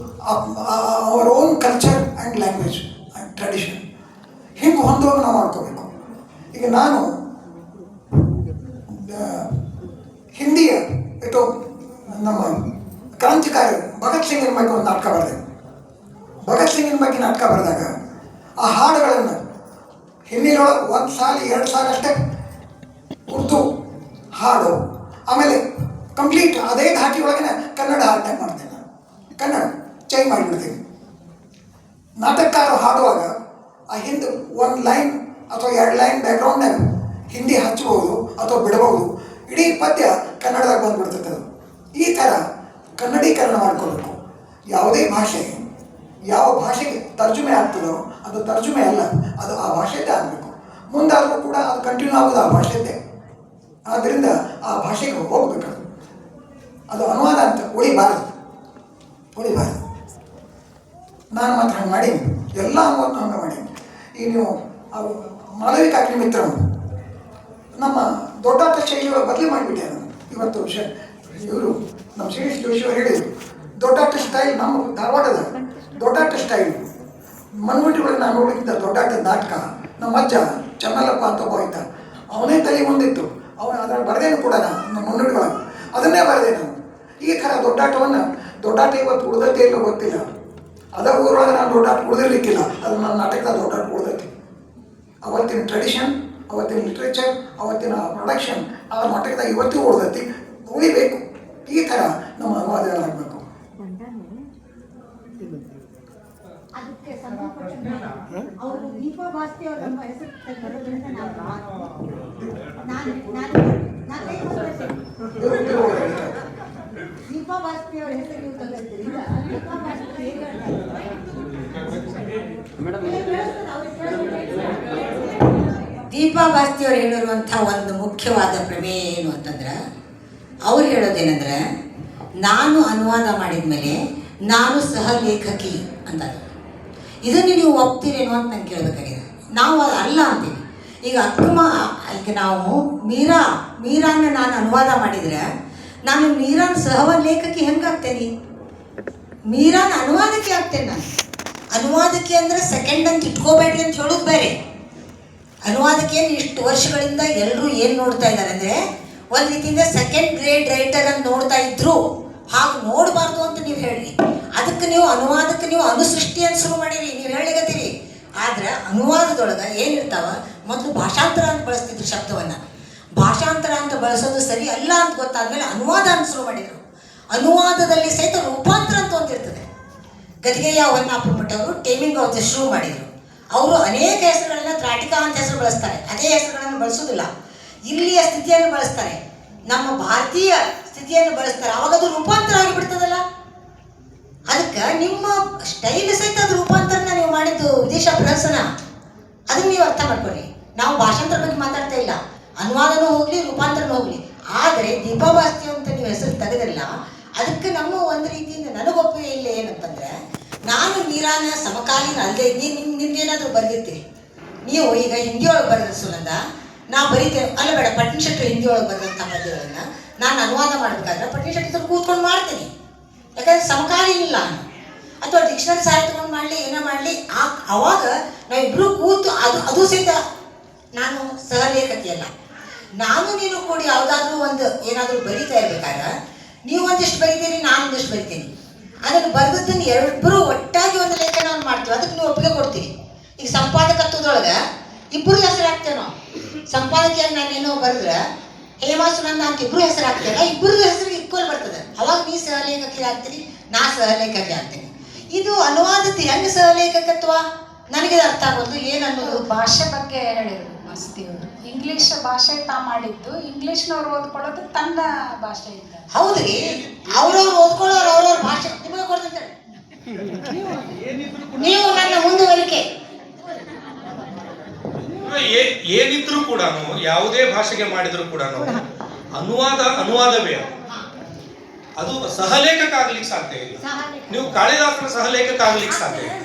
our own culture and language and tradition. ಹಿಂಗೆ ಹೊಂದುವಾಗ ನಾವು ಮಾಡ್ಕೋಬೇಕು. ಈಗ ನಾನು ಹಿಂದಿಯ ಇಟ್ಟು ನಮ್ಮ ಕ್ರಾಂತಿಕಾರಿ ಭಗತ್ ಸಿಂಗಿನ ಬಗ್ಗೆ ಒಂದು ನಾಟಕ ಬರೆದೆ. ಭಗತ್ ಸಿಂಗಿನ ಬಗ್ಗೆ ನಾಟಕ ಬರೆದಾಗ ಆ ಹಾಡುಗಳನ್ನು ಹಿಂದಿನೊಳಗೆ 1 ಸಾಲ 2 ಸಾಲ ಅಷ್ಟೇ ಉರ್ದು ಹಾಡು, ಆಮೇಲೆ ಕಂಪ್ಲೀಟ್ ಅದೇ ಘಾಟಿ ಒಳಗೆ ಕನ್ನಡ ಹಾಡ್ನಾಗ ಮಾಡ್ತೇನೆ. ನಾನು ಕನ್ನಡ ಚೇಂಜ್ ಮಾಡಿಬಿಡ್ತೀನಿ. ನಾಟಕಕಾರ ಹಾಡುವಾಗ ಆ ಹಿಂದೆ 1 ಲೈನ್ ಅಥವಾ 2 ಲೈನ್ ಬ್ಯಾಕ್ಗ್ರೌಂಡ್ನಾಗ ಹಿಂದಿ ಹಚ್ಬೋದು ಅಥವಾ ಬಿಡ್ಬೋದು, ಇಡೀ ಪದ್ಯ ಕನ್ನಡದಾಗ ಬಂದುಬಿಡ್ತೈತೆ. ಅದು ಈ ಥರ ಕನ್ನಡೀಕರಣ ಮಾಡ್ಕೋಬೇಕು. ಯಾವುದೇ ಭಾಷೆ ಯಾವ ಭಾಷೆಗೆ ತರ್ಜುಮೆ ಆಗ್ತದೋ ಅದು ತರ್ಜುಮೆ ಅಲ್ಲ, ಅದು ಆ ಭಾಷೆದ್ದೇ ಆಗಬೇಕು. ಮುಂದಾದರೂ ಕೂಡ ಅದು ಕಂಟಿನ್ಯೂ ಆಗೋದು ಆ ಭಾಷೆದ್ದೇ. ಆದ್ದರಿಂದ ಆ ಭಾಷೆಗೆ ಹೋಗ್ಬೇಕು. ಅದು ಅನುವಾದ ಅಂತ ಉಳಿಬಾರದು. ನಾನು ಮಾತ್ರ ಹಂಗೆ ಮಾಡೀನಿ, ಎಲ್ಲ ಅನುವಾದ ಹಂಗೆ ಮಾಡೀನಿ. ಈಗ ನೀವು ಮಾಳವಿಕಾ ಅಗ್ನಿಮಿತ್ರ ನಮ್ಮ ದೊಡ್ಡಾಟ ಶೈಲಿಯೊಳಗೆ ಬದಲಿ ಮಾಡಿಬಿಟ್ಟೆ. ನಾನು ಇವತ್ತು ಇವರು ನಮ್ಮ ಶ್ರೀನಿವಾಸ ಜೋಶಿಯವರು ಹೇಳಿದರು, ದೊಡ್ಡಾಟ ಸ್ಟೈಲ್ ನಮ್ಮ ಧಾರವಾಡದ ದೊಡ್ಡಾಟ ಸ್ಟೈಲ್ ಮನ್ಮುಟ್ಟಿ ಒಳಗೆ ನಾನು ನೋಡಿದ್ದ ದೊಡ್ಡಾಟದ ನಾಟಕ. ನಮ್ಮ ಅಜ್ಜ ಚನ್ನಲ್ಲಪ್ಪ ಅಂತ ಒಬ್ಬ ಇದ್ದ, ಅವನೇ ತಲೆ ಮುಂದಿತ್ತು. ಅವನು ಅದರ ಬರೆದೇನು ಕೂಡ ನಮ್ಮ ಮುನ್ನುಡಿ ಒಳಗೆ ಅದನ್ನೇ ಬರೆದೆ ನಾನು. ಈ ಥರ ದೊಡ್ಡಾಟ ಇವತ್ತು ಉಳಿದೈತೆ ಇಲ್ಲೋ ಗೊತ್ತಿಲ್ಲ. ಅದ ಊರೊಳಗೆ ನಾನು ದೊಡ್ಡಾಟ ಉಳಿದಿರ್ಲಿಕ್ಕಿಲ್ಲ, ಅದು ನನ್ನ ನಾಟಕದ ದೊಡ್ಡಾಟ ಉಳಿದೈತಿ. ಅವತ್ತಿನ ಟ್ರೆಡಿಷನ್, ಅವತ್ತಿನ ಲಿಟ್ರೇಚರ್, ಅವತ್ತಿನ ಪ್ರೊಡಕ್ಷನ್ ಆ ನಾಟಕದಾಗ ಇವತ್ತಿಗೂ ಉಳಿದೈತಿ, ಉಳಿಬೇಕು. ಈ ಥರ ನಮ್ಮ ಅನುವಾದಗಳಾಗಬೇಕು. ಅದಕ್ಕೆ ಅವರು ದೀಪಾ ಭಾಸ್ತಿ ಅವರು ನಮ್ಮ ಹೆಸರು ಬರೋದ್ರಿಂದ ದೀಪಾ ಭಾಸ್ತಿ ಅವರ ಹೆಸರು ನೀವು ತಂದಿದ್ದರಿಂದ ದೀಪಾ ಭಾಸ್ತಿ ದೀಪಾ ಭಾಸ್ತಿ ಅವರು ಹೇಳಿರುವಂಥ ಒಂದು ಮುಖ್ಯವಾದ ಪ್ರಮೇಯ ಏನು ಅಂತಂದ್ರೆ, ಅವ್ರು ಹೇಳೋದೇನೆಂದ್ರೆ, ನಾನು ಅನುವಾದ ಮಾಡಿದ ಮೇಲೆ ನಾನು ಸಹ ಲೇಖಕಿ ಅಂತಾರೆ. ಇದನ್ನು ನೀವು ಒಪ್ತೀರೇನೋ ಅಂತ ನಾನು ಕೇಳಬೇಕಾಗಿದೆ. ನಾವು ಅಲ್ಲ ಅಂತೀವಿ. ಈಗ ಈಗ ನಾವು ಮೀರಾನ ನಾನು ಅನುವಾದ ಮಾಡಿದರೆ ನಾನು ಮೀರಾನ ಸಹ ಲೇಖಕಿ ಹೆಂಗಾಗ್ತೇನೆ? ಮೀರಾನ ಅನುವಾದಕ್ಕೆ ಆಗ್ತೇನೆ ನಾನು. ಅನುವಾದಕ್ಕೆ ಅಂದರೆ ಸೆಕೆಂಡ್ ಅಂತ ಇಟ್ಕೋಬೇಡ್ರಿ ಅಂತ ಹೇಳೋದು ಬೇರೆ. ಅನುವಾದಕ್ಕೆ ಇಷ್ಟು ವರ್ಷಗಳಿಂದ ಎಲ್ಲರೂ ಏನು ನೋಡ್ತಾ ಇದ್ದಾರೆ ಅಂದರೆ, ಒಂದು ರೀತಿಯಿಂದ ಸೆಕೆಂಡ್ ಗ್ರೇಡ್ ರೈಟರ್ ಅಂತ ನೋಡ್ತಾ ಇದ್ರು. ಹಾಗೆ ನೋಡಬಾರ್ದು ಅಂತ ನೀವು ಹೇಳಿ, ಅದಕ್ಕೆ ನೀವು ಅನುವಾದಕ್ಕೆ ನೀವು ಅನುಸೃಷ್ಟಿ ಅಂತ ಶುರು ಮಾಡಿರಿ, ನೀವು ಹೇಳಿಗತ್ತೀರಿ. ಆದ್ರೆ ಅನುವಾದದೊಳಗೆ ಏನಿರ್ತಾವ, ಮೊದಲು ಭಾಷಾಂತರ ಅಂತ ಬಳಸ್ತಿದ್ರು ಶಬ್ದವನ್ನು. ಭಾಷಾಂತರ ಅಂತ ಬಳಸೋದು ಸರಿ ಅಲ್ಲ ಅಂತ ಗೊತ್ತಾದ್ಮೇಲೆ ಅನುವಾದ ಅಂತ ಶುರು ಮಾಡಿದರು. ಅನುವಾದದಲ್ಲಿ ಸಹಿತ ರೂಪಾಂತರ ಅಂತ ಒಂದಿರ್ತದೆ. ಗದಿಗೆಯ ಹೊನ್ನಾಪುರ ಮಠ ಅವರು ಟೇಮಿಂಗ್ ಆಫ್ ದ ಶುರು ಮಾಡಿದರು. ಅವರು ಅನೇಕ ಹೆಸರುಗಳನ್ನ ತ್ರಾಟಿಕಾ ಅಂತ ಹೆಸರು ಬಳಸ್ತಾರೆ, ಅದೇ ಹೆಸರುಗಳನ್ನು ಬಳಸೋದಿಲ್ಲ. ಇಲ್ಲಿಯ ಸ್ಥಿತಿಯನ್ನು ಬಳಸ್ತಾರೆ, ನಮ್ಮ ಭಾರತೀಯ ಸ್ಥಿತಿಯನ್ನು ಬಳಸ್ತಾರೆ. ಅವಾಗ ಅದು ರೂಪಾಂತರ ಆಗಿಬಿಡ್ತದಲ್ಲ. ಅದಕ್ಕೆ ನಿಮ್ಮ ಸ್ಟೈಲ್ ಸಹಿತ ಅದು ರೂಪಾಂತರನ ನೀವು ಮಾಡಿದ್ದು ವಿದೇಶ ಪ್ರಹಸನ. ಅದನ್ನ ನೀವು ಅರ್ಥ ಮಾಡ್ಕೊಳ್ಳಿ. ನಾವು ಭಾಷಾಂತರ ಬಗ್ಗೆ ಮಾತಾಡ್ತಾ ಇಲ್ಲ, ಅನುವಾದನೂ ಹೋಗಲಿ ರೂಪಾಂತರನೂ ಹೋಗಲಿ. ಆದರೆ ದೀಪಾ ಭಾಸ್ತಿ ಅಂತ ನೀವು ಹೆಸರು ತೆಗೆದಿಲ್ಲ. ಅದಕ್ಕೆ ನಮ್ಮ ಒಂದು ರೀತಿಯಿಂದ ನನಗೊಪ್ಪಿಗೆ ಇಲ್ಲ. ಏನಂತಂದ್ರೆ, ನಾನು ಮೀರಾನ ಸಮಕಾಲೀನ ಅಲ್ಲದೆ ನಿಮ್ಗೇನಾದರೂ ಬರೆದಿರ್ತೀರಿ. ನೀವು ಈಗ ಹಿಂದಿಯೊಳಗೆ ಬರೆದ ಸುನಂದ ನಾವು ಬರೀತೇವೆ ಅಲ್ಲ, ಬೇಡ ಪಟ್ನಿ ಶೆಟ್ಟಿ ಹಿಂದಿಯೊಳಗೆ ಬರೆದಂಥ ಪದ್ಯಗಳನ್ನು ನಾನು ಅನುವಾದ ಮಾಡಬೇಕಾದ್ರೆ ಪಟ್ನಿ ಶೆಟ್ಟಿ ಸ್ವಲ್ಪ ಕೂತ್ಕೊಂಡು ಮಾಡ್ತೀನಿ. ಯಾಕಂದರೆ ಸಮಕಾಲೀನ ಇಲ್ಲ. ಅಥವಾ ಡಿಕ್ಷನರಿ ಸಹಾಯ ತೊಗೊಂಡು ಮಾಡಲಿ, ಏನೋ ಮಾಡಲಿ, ಆವಾಗ ನಾವಿಬ್ಬರು ಕೂತು ಅದು ಸಹಿತ ನಾನು ಸಹಲೇಖಕಿಯಲ್ಲ. ನಾನು ನೀನು ಕೂಡಿ ಯಾವುದಾದ್ರೂ ಒಂದು ಏನಾದರೂ ಬರೀತಾ ಇರ್ಬೇಕಾದ್ರೆ ನೀವು ಒಂದಿಷ್ಟು ಬರೀತೀರಿ, ನಾನು ಒಂದಿಷ್ಟು ಬರಿತೀನಿ. ಅದನ್ನು ಬರೆದದ್ದನ್ನು ಎರಡಿಬ್ಬರು ಒಟ್ಟಾಗಿ ಒಂದು ಲೇಖನವನ್ನು ಮಾಡ್ತೀವಿ. ಅದಕ್ಕೆ ನೀವು ಒಪ್ಪಿಗೆ ಕೊಡ್ತೀರಿ. ಈಗ ಸಂಪಾದಕತ್ವದೊಳಗೆ ಇಬ್ಬರು ಹೆಸರು ಹಾಕ್ತೇವೆ ನಾವು. ಸಂಪಾದಕಿಯಾಗಿ ನಾನೇನೋ ಬರೆದ್ರೆ ಹೇಮಾ ಸುನಂದ ಅಂತ ಇಬ್ಬರು ಹೆಸರು ಹಾಕ್ತೇವೆ. ಇಬ್ಬರದ್ದು ಹೆಸರಿಗೆ ಈಕ್ವಲ್ ಬರ್ತದೆ. ಅವಾಗ ನೀ ಸಹಲೇಖಕಿ ಆಗ್ತೀರಿ, ನಾ ಸಹಲೇಖಕಿ ಆಗ್ತೀನಿ. ಇದು ಅನುವಾದತಿ ಹೆಂಗೆ ಸಹಲೇಖಕತ್ವ ನನಗೆ ಅರ್ಥ ಆಗೋದು ಏನನ್ನೋದು. ಭಾಷೆ ಬಗ್ಗೆ ಹೇಳಿದ್ರು ಮಸ್ತಿ ಅವರು. ಇಂಗ್ಲಿಷ್ ಭಾಷೆ ತಾ ಮಾಡಿದ್ದು ಇಂಗ್ಲಿಷ್ನವ್ರು ಓದ್ಕೊಳ್ಳೋದು ತನ್ನ ಭಾಷೆಯಿಂದ. ಹೌದ್ರಿ, ಅವ್ರವ್ರು ಓದ್ಕೊಳ್ಳೋರು ಅವ್ರವ್ರ ಭಾಷೆ ನಿಮಗೆ ಕೊಡ್ತಂತೆ. ನೀವು ನನ್ನ ಮುಂದುವರಿಕೆ ಏನಿದ್ರು ಕೂಡ ಯಾವುದೇ ಭಾಷೆಗೆ ಮಾಡಿದ್ರು ಕೂಡ ಅನುವಾದವೇ ಅದು ಸಹಲೇಖಕ ಆಗ್ಲಿಕ್ಕೆ ಸಾಧ್ಯ ಇಲ್ಲ. ನೀವು ಕಾಳಿದಾಸನ ಸಹಲೇಖಕ ಆಗ್ಲಿಕ್ಕೆ ಸಾಧ್ಯ ಇಲ್ಲ.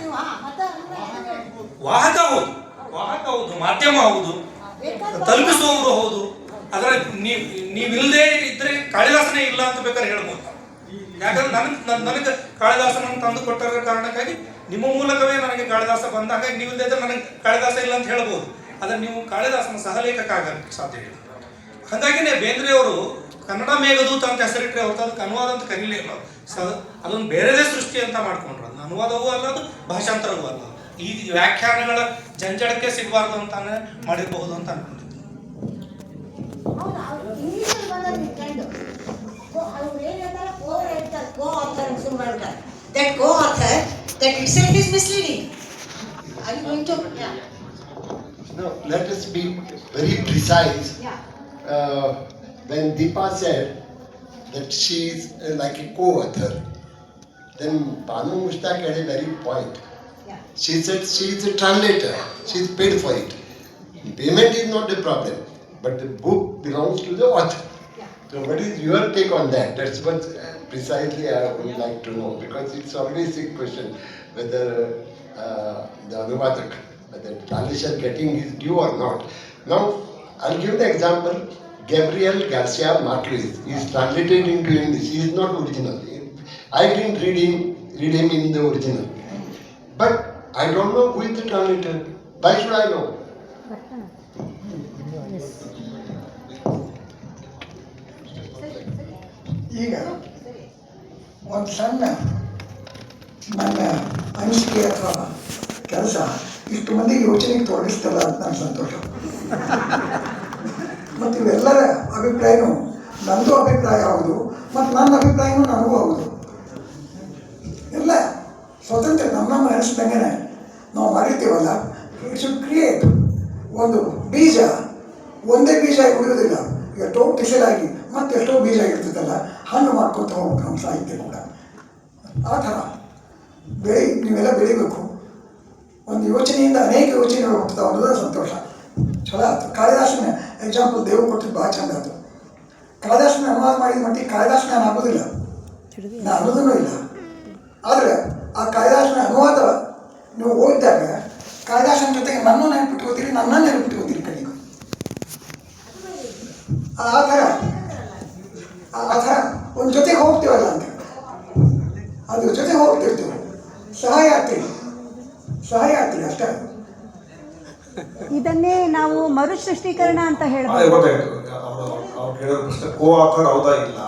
ವಾಹಕ ಹೌದು, ಮಾಧ್ಯಮ ಹೌದು, ತಲುಪಿಸುವವರು ಹೌದು. ಅದರ ನೀವಿಲ್ಲದೆ ಇದ್ರೆ ಕಾಳಿದಾಸನೇ ಇಲ್ಲ ಅಂತ ಬೇಕಾದ್ರೆ ಹೇಳ್ಬೋದು. ಯಾಕಂದ್ರೆ ನನಗೆ ಕಾಳಿದಾಸನ ತಂದು ಕೊಟ್ಟರ ಕಾರಣಕ್ಕಾಗಿ ನಿಮ್ಮ ಮೂಲಕವೇ ನನಗೆ ಕಾಳಿದಾಸ ಬಂದ, ಹಾಗಾಗಿ ನೀವಿಲ್ಲದೆ ಇದ್ರೆ ನನಗೆ ಕಾಳಿದಾಸ ಇಲ್ಲ ಅಂತ ಹೇಳ್ಬೋದು. ಆದರೆ ನೀವು ಕಾಳಿದಾಸನ ಸಹಲೇಖಕ ಆಗಕ್ಕೆ ಸಾಧ್ಯ ಇಲ್ಲ. ಹಾಗಾಗಿನೇ ಬೇಂದ್ರೆಯವರು ಕನ್ನಡ ಮೇಘದೂತ ಅಂತ ಹೆಸರಿಟ್ಟರೆ ಹೊರತು ಅದಕ್ಕೆ ಅನುವಾದ ಅಂತ ಕರೀಲಿಲ್ಲ. ಅದೊಂದು ಬೇರೆದೇ ಸೃಷ್ಟಿ ಅಂತ ಮಾಡ್ಕೊಂಡ್ರು. ಅದು ಅನುವಾದವೂ ಅಲ್ಲ, ಅದು ಭಾಷಾಂತರವೂ ಅಲ್ಲ. ಈ ವ್ಯಾಖ್ಯಾನಗಳ ಜಂಜಡಕ್ಕೆ ಸಿಗಬಾರ್ದು ಅಂತಾನೆ ಮಾಡಿರಬಹುದು ಅಂತ ಅನ್ಕೊಂಡಿದ್ದೆ. That co-author, that itself is misleading. Are you going to? Yeah. No, let us be very precise. Yeah. When Deepa said that she is like a co-author, then Banu Mushtaq had a very point. Yeah. She said she is a translator. She is paid for it. Payment is not the problem, but the book belongs to the author. Yeah. So what is your take on that? That's what precisely I would like to know, because it's always a question whether the Anuvadak, whether Talisha getting his due or not. Now, I'll give the example. Gabriel Garcia Marquez is translated into English. He is not original. I didn't read him in the original. But I don't know who is the translator. Why should I know? ಈಗ ಒಂದು ಸಣ್ಣ ನನ್ನ ಅನಿಸಿಕೆ ಅಥವಾ ಕೆಲಸ ಇಷ್ಟು ಮಂದಿಗೆ ಯೋಚನೆಗೆ ತೊಡಗಿಸ್ತಲ್ಲ ಅಂತ ನನ್ನ ಸಂತೋಷ. ಮತ್ತು ಇವೆಲ್ಲರ ಅಭಿಪ್ರಾಯನೂ ನನ್ನದು ಅಭಿಪ್ರಾಯ ಹೌದು, ಮತ್ತು ನನ್ನ ಅಭಿಪ್ರಾಯನೂ ನನಗೂ ಹೌದು. ಎಲ್ಲ ಸ್ವತಂತ್ರ ನಮ್ಮ ಅನಿಸ್ದಂಗೆ ನಾವು ಮಾಡಿರ್ತೀವಲ್ಲ. ಇಟ್ ಶುಡ್ ಕ್ರಿಯೇಟ್ ಒಂದು ಬೀಜ, ಒಂದೇ ಬೀಜ ಉಳಿಯೋದಿಲ್ಲ. ಎಷ್ಟೋ ಟಿಸಲಾಗಿ ಮತ್ತೆ ಎಷ್ಟೋ ಬೀಜ ಇರ್ತದಲ್ಲ, ಹಣ್ಣು ಮಾಡ್ಕೊತ ಹೋಗ್ಬೇಕು ನಮ್ಮ ಸಾಹಿತ್ಯ ಕೂಡ. ಆ ಥರ ನೀವೆಲ್ಲ ಬೆಳಿಬೇಕು. ಒಂದು ಯೋಚನೆಯಿಂದ ಅನೇಕ ಯೋಚನೆಗಳು ಹೋಗ್ತಾವೆ ಅನ್ನೋದು ಸಂತೋಷ. ಚಲೋ ಆಯ್ತು. ಕಾಳಿದಾಸನ ಎಕ್ಸಾಂಪಲ್ ದೇವರು ಕೊಟ್ಟಿದ್ದು ಭಾಳ ಚಂದ ಆಯ್ತು. ಕಾಳಿದಾಸನ ಅನುವಾದ ಮಾಡಿದ ಮಟ್ಟಿಗೆ ಕಾಳಿದಾಸನ ನಾನು ಆಗೋದಿಲ್ಲ, ನಾನು ಅನ್ನೋದೂ ಇಲ್ಲ. ಆದರೆ ಆ ಕಾಳಿದಾಸನ ಅನುವಾದ ನೀವು ಓದಿದಾಗ ಕಾಳಿದಾಸನ ಜೊತೆಗೆ ನನ್ನ ನೆನಪಿಟ್ಕೋತೀರಿ, ನನ್ನ ನೆನಪಿಟ್ಕೋತೀರಿ ಕಡೆಗೂ. ಆ ಥರ ಒಂದು ಜೊತೆಗೆ ಹೋಗ್ತೀವಲ್ಲ ಅಂತ, ಅದ್ರ ಜೊತೆಗೆ ಹೋಗ್ತಿರ್ತೀವಿ, ಸಹಾಯ ಆಗ್ತೀವಿ ಅಷ್ಟೇ. ಇದನ್ನೇ ನಾವು ಮರುಸೃಷ್ಟೀಕರಣ ಅಂತ ಹೇಳ್ಬೋದು. ಗೊತ್ತಾಯ್ತು. ಅವ್ರು ಕೇಳೋ ಪ್ರಶ್ನೆ ಕೋ ಆಥರ್ ಹೌದಾ ಇಲ್ಲ.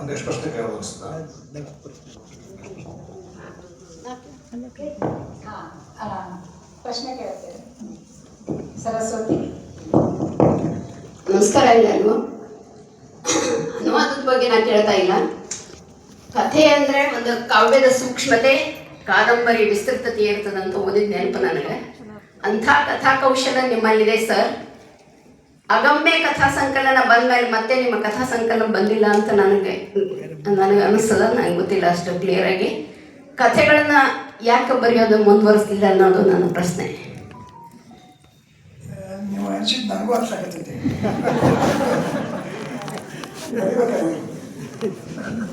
ನೆಕ್ಸ್ಟ್ ಪ್ರಶ್ನೆ ಕೇಳಬಹುದು ಸರ್. ಪ್ರಶ್ನೆ ಕೇಳ್ತೇವೆ. ಸರಸ್ವತಿ. ನಮಸ್ಕಾರ ಎಲ್ಲರಿಗೂ. ಅನುವಾದದ ಬಗ್ಗೆ ನಾನು ಕೇಳ್ತಾ ಇಲ್ಲ. ಕಥೆ ಅಂದರೆ ಒಂದು ಕಾವ್ಯದ ಸೂಕ್ಷ್ಮತೆ, ಕಾದಂಬರಿ ವಿಸ್ತೃತತೆ ಇರ್ತದಂತ ಓದಿದ ನೆನಪು ನನಗೆ. ಅಂಥ ಕಥಾ ಕೌಶಲ ನಿಮ್ಮಲ್ಲಿದೆ ಸರ್. ಅಗಮ್ಯ ಕಥಾ ಸಂಕಲನ ಬಂದ ಮೇಲೆ ಮತ್ತೆ ನಿಮ್ಮ ಕಥಾ ಸಂಕಲನ ಬಂದಿಲ್ಲ ಅಂತ ನನಗೆ ಅನಿಸ್ತದ. ನನಗೆ ಗೊತ್ತಿಲ್ಲ ಅಷ್ಟು ಕ್ಲಿಯರಾಗಿ. ಕಥೆಗಳನ್ನು ಯಾಕೆ ಬರೆಯೋದು ಮುಂದುವರಿಸಲಿಲ್ಲ ಅನ್ನೋದು ನನ್ನ ಪ್ರಶ್ನೆ. ನೀವು ಅನಿಸಿದ್ದು ನನಗೂ ಅರ್ಥ ಆಗತ್ತೈತೆ.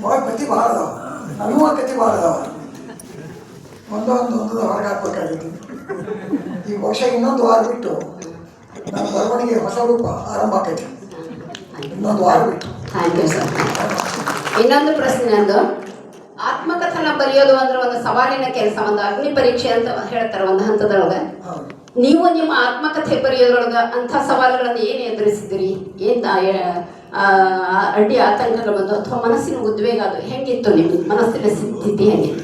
ಒಳಗೆ ಕತೆ ಭಾಳ ಅದಾವ, ನನಗೂ ಕತೆ ಭಾಳ ಅದಾವ. ಒಂದೊಂದು ಹೊರಗೆ ಹಾಕ್ಬೇಕಾಗಿತ್ತು. ಈಗ ಬಹುಶಃ ಇನ್ನೊಂದು ವಾರ ಬಿಟ್ಟು ನಮ್ಮ ಬರವಣಿಗೆ ಹೊಸ ರೂಪ ಆರಂಭ ಆಕೈತಿ. ಇನ್ನೊಂದು ವಾರ ಬಿಟ್ಟು. Thank you sir. ಇನ್ನೊಂದು ಪ್ರಶ್ನೆ ನಂದು. ಆತ್ಮಕಥನ ಬರೆಯೋದು ಅಂದ್ರೆ ಒಂದು ಸವಾಲಿನ ಕೆಲಸ, ಒಂದು ಅಗ್ನಿ ಪರೀಕ್ಷೆ ಅಂತ ಹೇಳ್ತಾರೆ ಒಂದು ಹಂತದೊಳಗೆ. ನೀವು ನಿಮ್ಮ ಆತ್ಮಕಥೆ ಬರೆಯೋದ್ರೊಳಗೆ ಅಂಥ ಸವಾಲುಗಳನ್ನು ಏನು ಎದುರಿಸಿದಿರಿ? ಏನು ಅಡ್ಡಿ ಆತಂಕಗಳು ಬಂದು ಅಥವಾ ಮನಸ್ಸಿನ ಉದ್ವೇಗ ಅದು ಹೆಂಗಿತ್ತು? ನಿಮ್ಮ ಮನಸ್ಸಿನ ಸ್ಥಿತಿ ಹೆಂಗಿತ್ತು?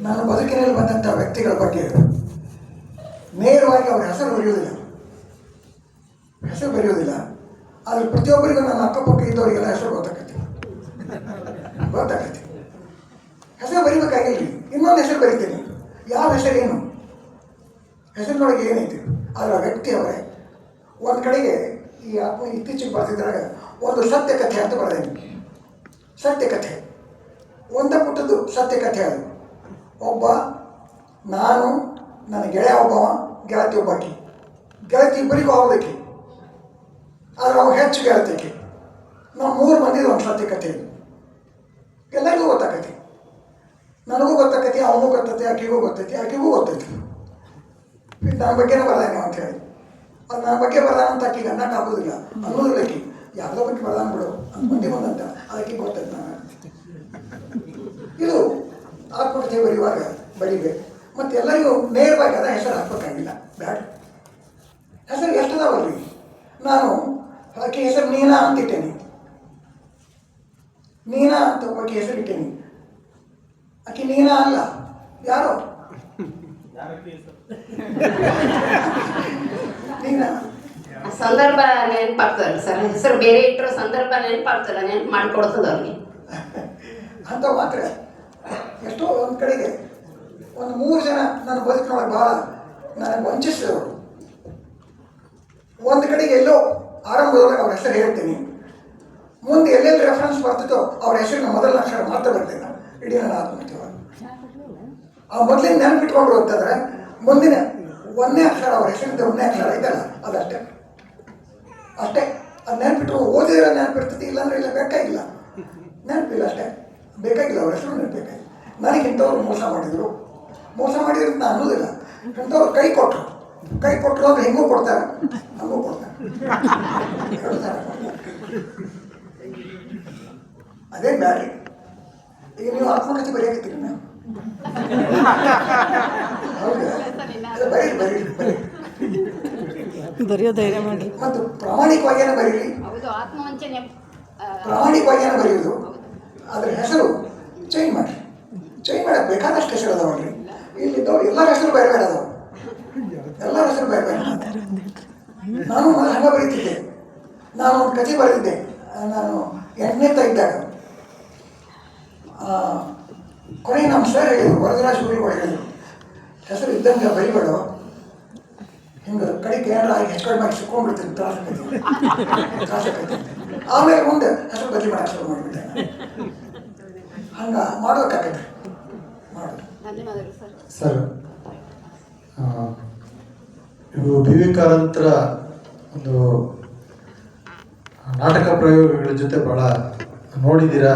ನಾನು ಬದುಕಿನಲ್ಲಿ ಬಂದಂಥ ವ್ಯಕ್ತಿಗಳ ಬಗ್ಗೆ ನೇರವಾಗಿ ಅವ್ರ ಹೆಸರು ಬರೆಯೋದಿಲ್ಲ. ಆದ್ರೆ ಪ್ರತಿಯೊಬ್ಬರಿಗೂ ನನ್ನ ಅಕ್ಕಪಕ್ಕ ಇದ್ದವರಿಗೆಲ್ಲ ಹೆಸರು ಗೊತ್ತಾಗತ್ತೆ. ಹೆಸರು ಬರಿಬೇಕಾಗಿಲ್ಲ. ಇನ್ನೊಂದು ಹೆಸರು ಬರಿತೀನಿ. ಯಾವ ಹೆಸರೇನು? ಹೆಸರಿನೊಳಗೆ ಏನೈತಿ? ಆದರೆ ಆ ವ್ಯಕ್ತಿ ಅವರೇ. ಒಂದು ಕಡೆಗೆ ಈ ಆತ್ಮ ಇತ್ತೀಚೆಗೆ ಬರ್ತಿದ್ದಾಗ ಒಂದು ಸತ್ಯ ಕಥೆ ಅಂತ ಬರೆದೇನೆ. ಸತ್ಯ ಕಥೆ, ಒಂದ ಪುಟ್ಟದ್ದು ಸತ್ಯ ಕಥೆ. ಅದು ಒಬ್ಬ, ನಾನು, ನನ್ನ ಗೆಳೆಯ ಒಬ್ಬವ, ಗೆಳತಿ ಒಬ್ಬಾಕಿ. ಗೆಳತಿ ಇಬ್ಬರಿಗೂ ಹೋಗೋದಕ್ಕೆ, ಆದರೆ ಅವ್ರು ಹೆಚ್ಚು ಗೆಳತಿಕೆ. ನಾವು 3 ಮಂದಿದು ಒಂದು ಸತ್ಯ ಕಥೆ. ಇದು ಎಲ್ಲರಿಗೂ ಗೊತ್ತಾಕತಿ. ನನಗೂ ಗೊತ್ತಾಕತಿ, ಅವನಿಗೂ ಗೊತ್ತೈತಿ, ಆಕೆಗೂ ಗೊತ್ತೈತಿ, ಆಕೆಗೂ ಗೊತ್ತೈತಿ. ನನ್ನ ಬಗ್ಗೆನೇ ಬರ್ದಾನೆ ಅಂತೇಳಿ. ಅದು ನನ್ನ ಬಗ್ಗೆ ಬರ್ದಾನ ಅಂತ ಆಕೆಗೆ ಅನ್ನಕ್ಕೆ ಆಗೋದಿಲ್ಲ, ಅನ್ನೋದಿಲ್ಲ. ಆಕೆ ಯಾವುದೋ ಬಗ್ಗೆ ಬರ್ದಾನ ಬಿಡು ಅಂತ ಮಂದಿ ಬಂದಂತ ಅದಕ್ಕೆ ಗೊತ್ತೈತಿ. ನಾನು ಇದು ಆತ್ಮಕಥೆ ಬರೆಯುವಾಗ ಬರೀಬೇಕು. ಮತ್ತು ಎಲ್ಲರಿಗೂ ನೇರವಾಗಿ ಅದ ಹೆಸರು ಹಾಕ್ಬೇಕಾಗಿಲ್ಲ, ಬ್ಯಾಡ. ಹೆಸರು ಎಷ್ಟದಾವಲ್ರಿ? ನಾನು ಆಕೆ ಹೆಸರು ನೀನಾ ಅಂತ ಇಟ್ಟೇನಿ. ನೀನಾ ಅಂತ ಒಬ್ಬಾಕೆ ಹೆಸರು ಇಟ್ಟೇನಿ. ಆಕೆ ನೀನಾ ಅಲ್ಲ, ಯಾರೋ ನೀನಾ. ಸಂದರ್ಭ ನೆನಪಾಗ್ತದಲ್ಲ ಸರ್, ಹೆಸರು ಬೇರೆ ಇಟ್ಟರು ಸಂದರ್ಭ ನೆನಪಾಗ್ತಲ್ಲ, ನೆನಪು ಮಾಡಿಕೊಡ್ತದ ಅವ್ರಿಗೆ ಅಂತ ಮಾತ್ರ. ಎಷ್ಟೋ ಒಂದು ಕಡೆಗೆ ಒಂದು 3 ಜನ ನನ್ನ ಬದುಕಿನೊಳಗೆ ಭಾಳ ನನಗೆ ವಂಚಿಸಿದವರು. ಒಂದು ಕಡೆಗೆ ಎಲ್ಲೋ ಆರಂಭದೊಳಗೆ ಅವ್ರ ಹೆಸರು ಹೇಳ್ತೀನಿ, ಮುಂದೆ ಎಲ್ಲೆಲ್ಲಿ ರೆಫರೆನ್ಸ್ ಬರ್ತಿತ್ತೋ ಅವ್ರ ಹೆಸರಿನ ಮೊದಲನೇ ಅಕ್ಷರ ಮಾತ್ರ ಬರ್ತೇನೆ ನಾನು ಇಡೀ ನನ್ನ ಆತ್ಮಹತ್ಯೆ. ಆ ಮೊದಲಿನ ನೆನಪಿಟ್ಕೊಂಡು ಹೋಗ್ತಂದ್ರೆ ಮುಂದಿನ 1ನೇ ಅಕ್ಷರ ಅವ್ರ ಹೆಸರಿಂದ 1ನೇ ಅಕ್ಷರ ಇದಲ್ಲ, ಅದಷ್ಟೇ ಅಷ್ಟೇ. ಅದು ನೆನಪಿಟ್ಟು ಓದಿದ್ರೆ ನೆನಪಿರ್ತೈತಿ, ಇಲ್ಲಾಂದ್ರೆ ಇಲ್ಲ, ಬೇಕಾಗಿಲ್ಲ. ನೆನಪಿಲ್ಲ ಅಷ್ಟೇ, ಬೇಕಾಗಿಲ್ಲ. ಅವ್ರ ಹೆಸರು ನೆನಪಿಲ್ಲ. ನನಗಿಂಥವ್ರು ಮೋಸ ಮಾಡಿದ್ರು ಅಂತ ನಾನು ಅನ್ನೋದಿಲ್ಲ. ಇಂಥವ್ರು ಕೈ ಕೊಟ್ಟರು ಅಂದ್ರೆ ಹೆಂಗೂ ಕೊಡ್ತಾರೆ, ಹಂಗೂ ಕೊಡ್ತಾರೆ, ಹೇಳ್ತಾರೆ. ಅದೇ ಬ್ಯಾಡ್ರಿ. ಈಗ ನೀವು ಆತ್ಮಕಥೆ ಬರೆಯಾಕತ್ತೀರಿ ನಾವು. ಹೌದಾ? ಬರೀ ಧೈರ್ಯ ಮಾಡಿ. ಮತ್ತು ಪ್ರಾಮಾಣಿಕವಾಗಿಯೇ ಬರೀರಿ. ಪ್ರಾಮಾಣಿಕವಾಗಿಯೇ ಬರೆಯುವುದು. ಅದ್ರ ಹೆಸರು ಚೇಂಜ್ ಮಾಡಿ. ಚೇಂಜ್ ಮಾಡಕ್ಕೆ ಬೇಕಾದಷ್ಟು ಹೆಸರು ಅದಾವಲ್ರಿ. ಇಲ್ಲಿದ್ದವ್ರು ಎಲ್ಲರ ಹೆಸರು ಬೇರೆ ಬೇರೆ ಅದಾವ. ಎಲ್ಲರ ಹೆಸರು ಬೇರೆ ಬೇರೆ. ನಾನು ಮೊದಲು ಹಂಗೆ ಬರೀತಿದ್ದೆ. ನಾನು ಒಂದು ಕಥೆ ಬರೆದಿದ್ದೆ. ನಾನು 8ನೇ ಇದ್ದಾಗ ಕೊನೆಗೆ ನಮ್ಮ ಸರ್ ಹೇಳಿದರು, ವರದರಾಜ ಗುರುಗಳು ಹೇಳಿದರು, ಹೆಸರು ಇದ್ದಂಗೆ ಬರಿಬೇಡ, ಹಿಂಗೆ ಕಡೆಗೆ ಏನಾರ ಹೆಚ್ಚು ಕಡಿಮೆ ಮಾಡಿ ಸಿಕ್ಕೊಂಡ್ಬಿಡ್ತೀನಿ, ತ್ರಾಸಕೈತಿ. ಆಮೇಲೆ ಮುಂದೆ ಹೆಸರು ಬದಲಿ ಮಾಡಕ್ಕೆ ಶುರು ಮಾಡಿಬಿಟ್ಟೆ. ಹಂಗೆ ಮಾಡ್ಬೇಕಾಗತ್ತೆ, ಮಾಡೋದು. ಸರ್, ಇವು ಬಿ ವಿ ಕಾರಂತರ ಒಂದು ನಾಟಕ ಪ್ರಯೋಗಗಳ ಜೊತೆ ಭಾಳ ನೋಡಿದ್ದೀರಾ,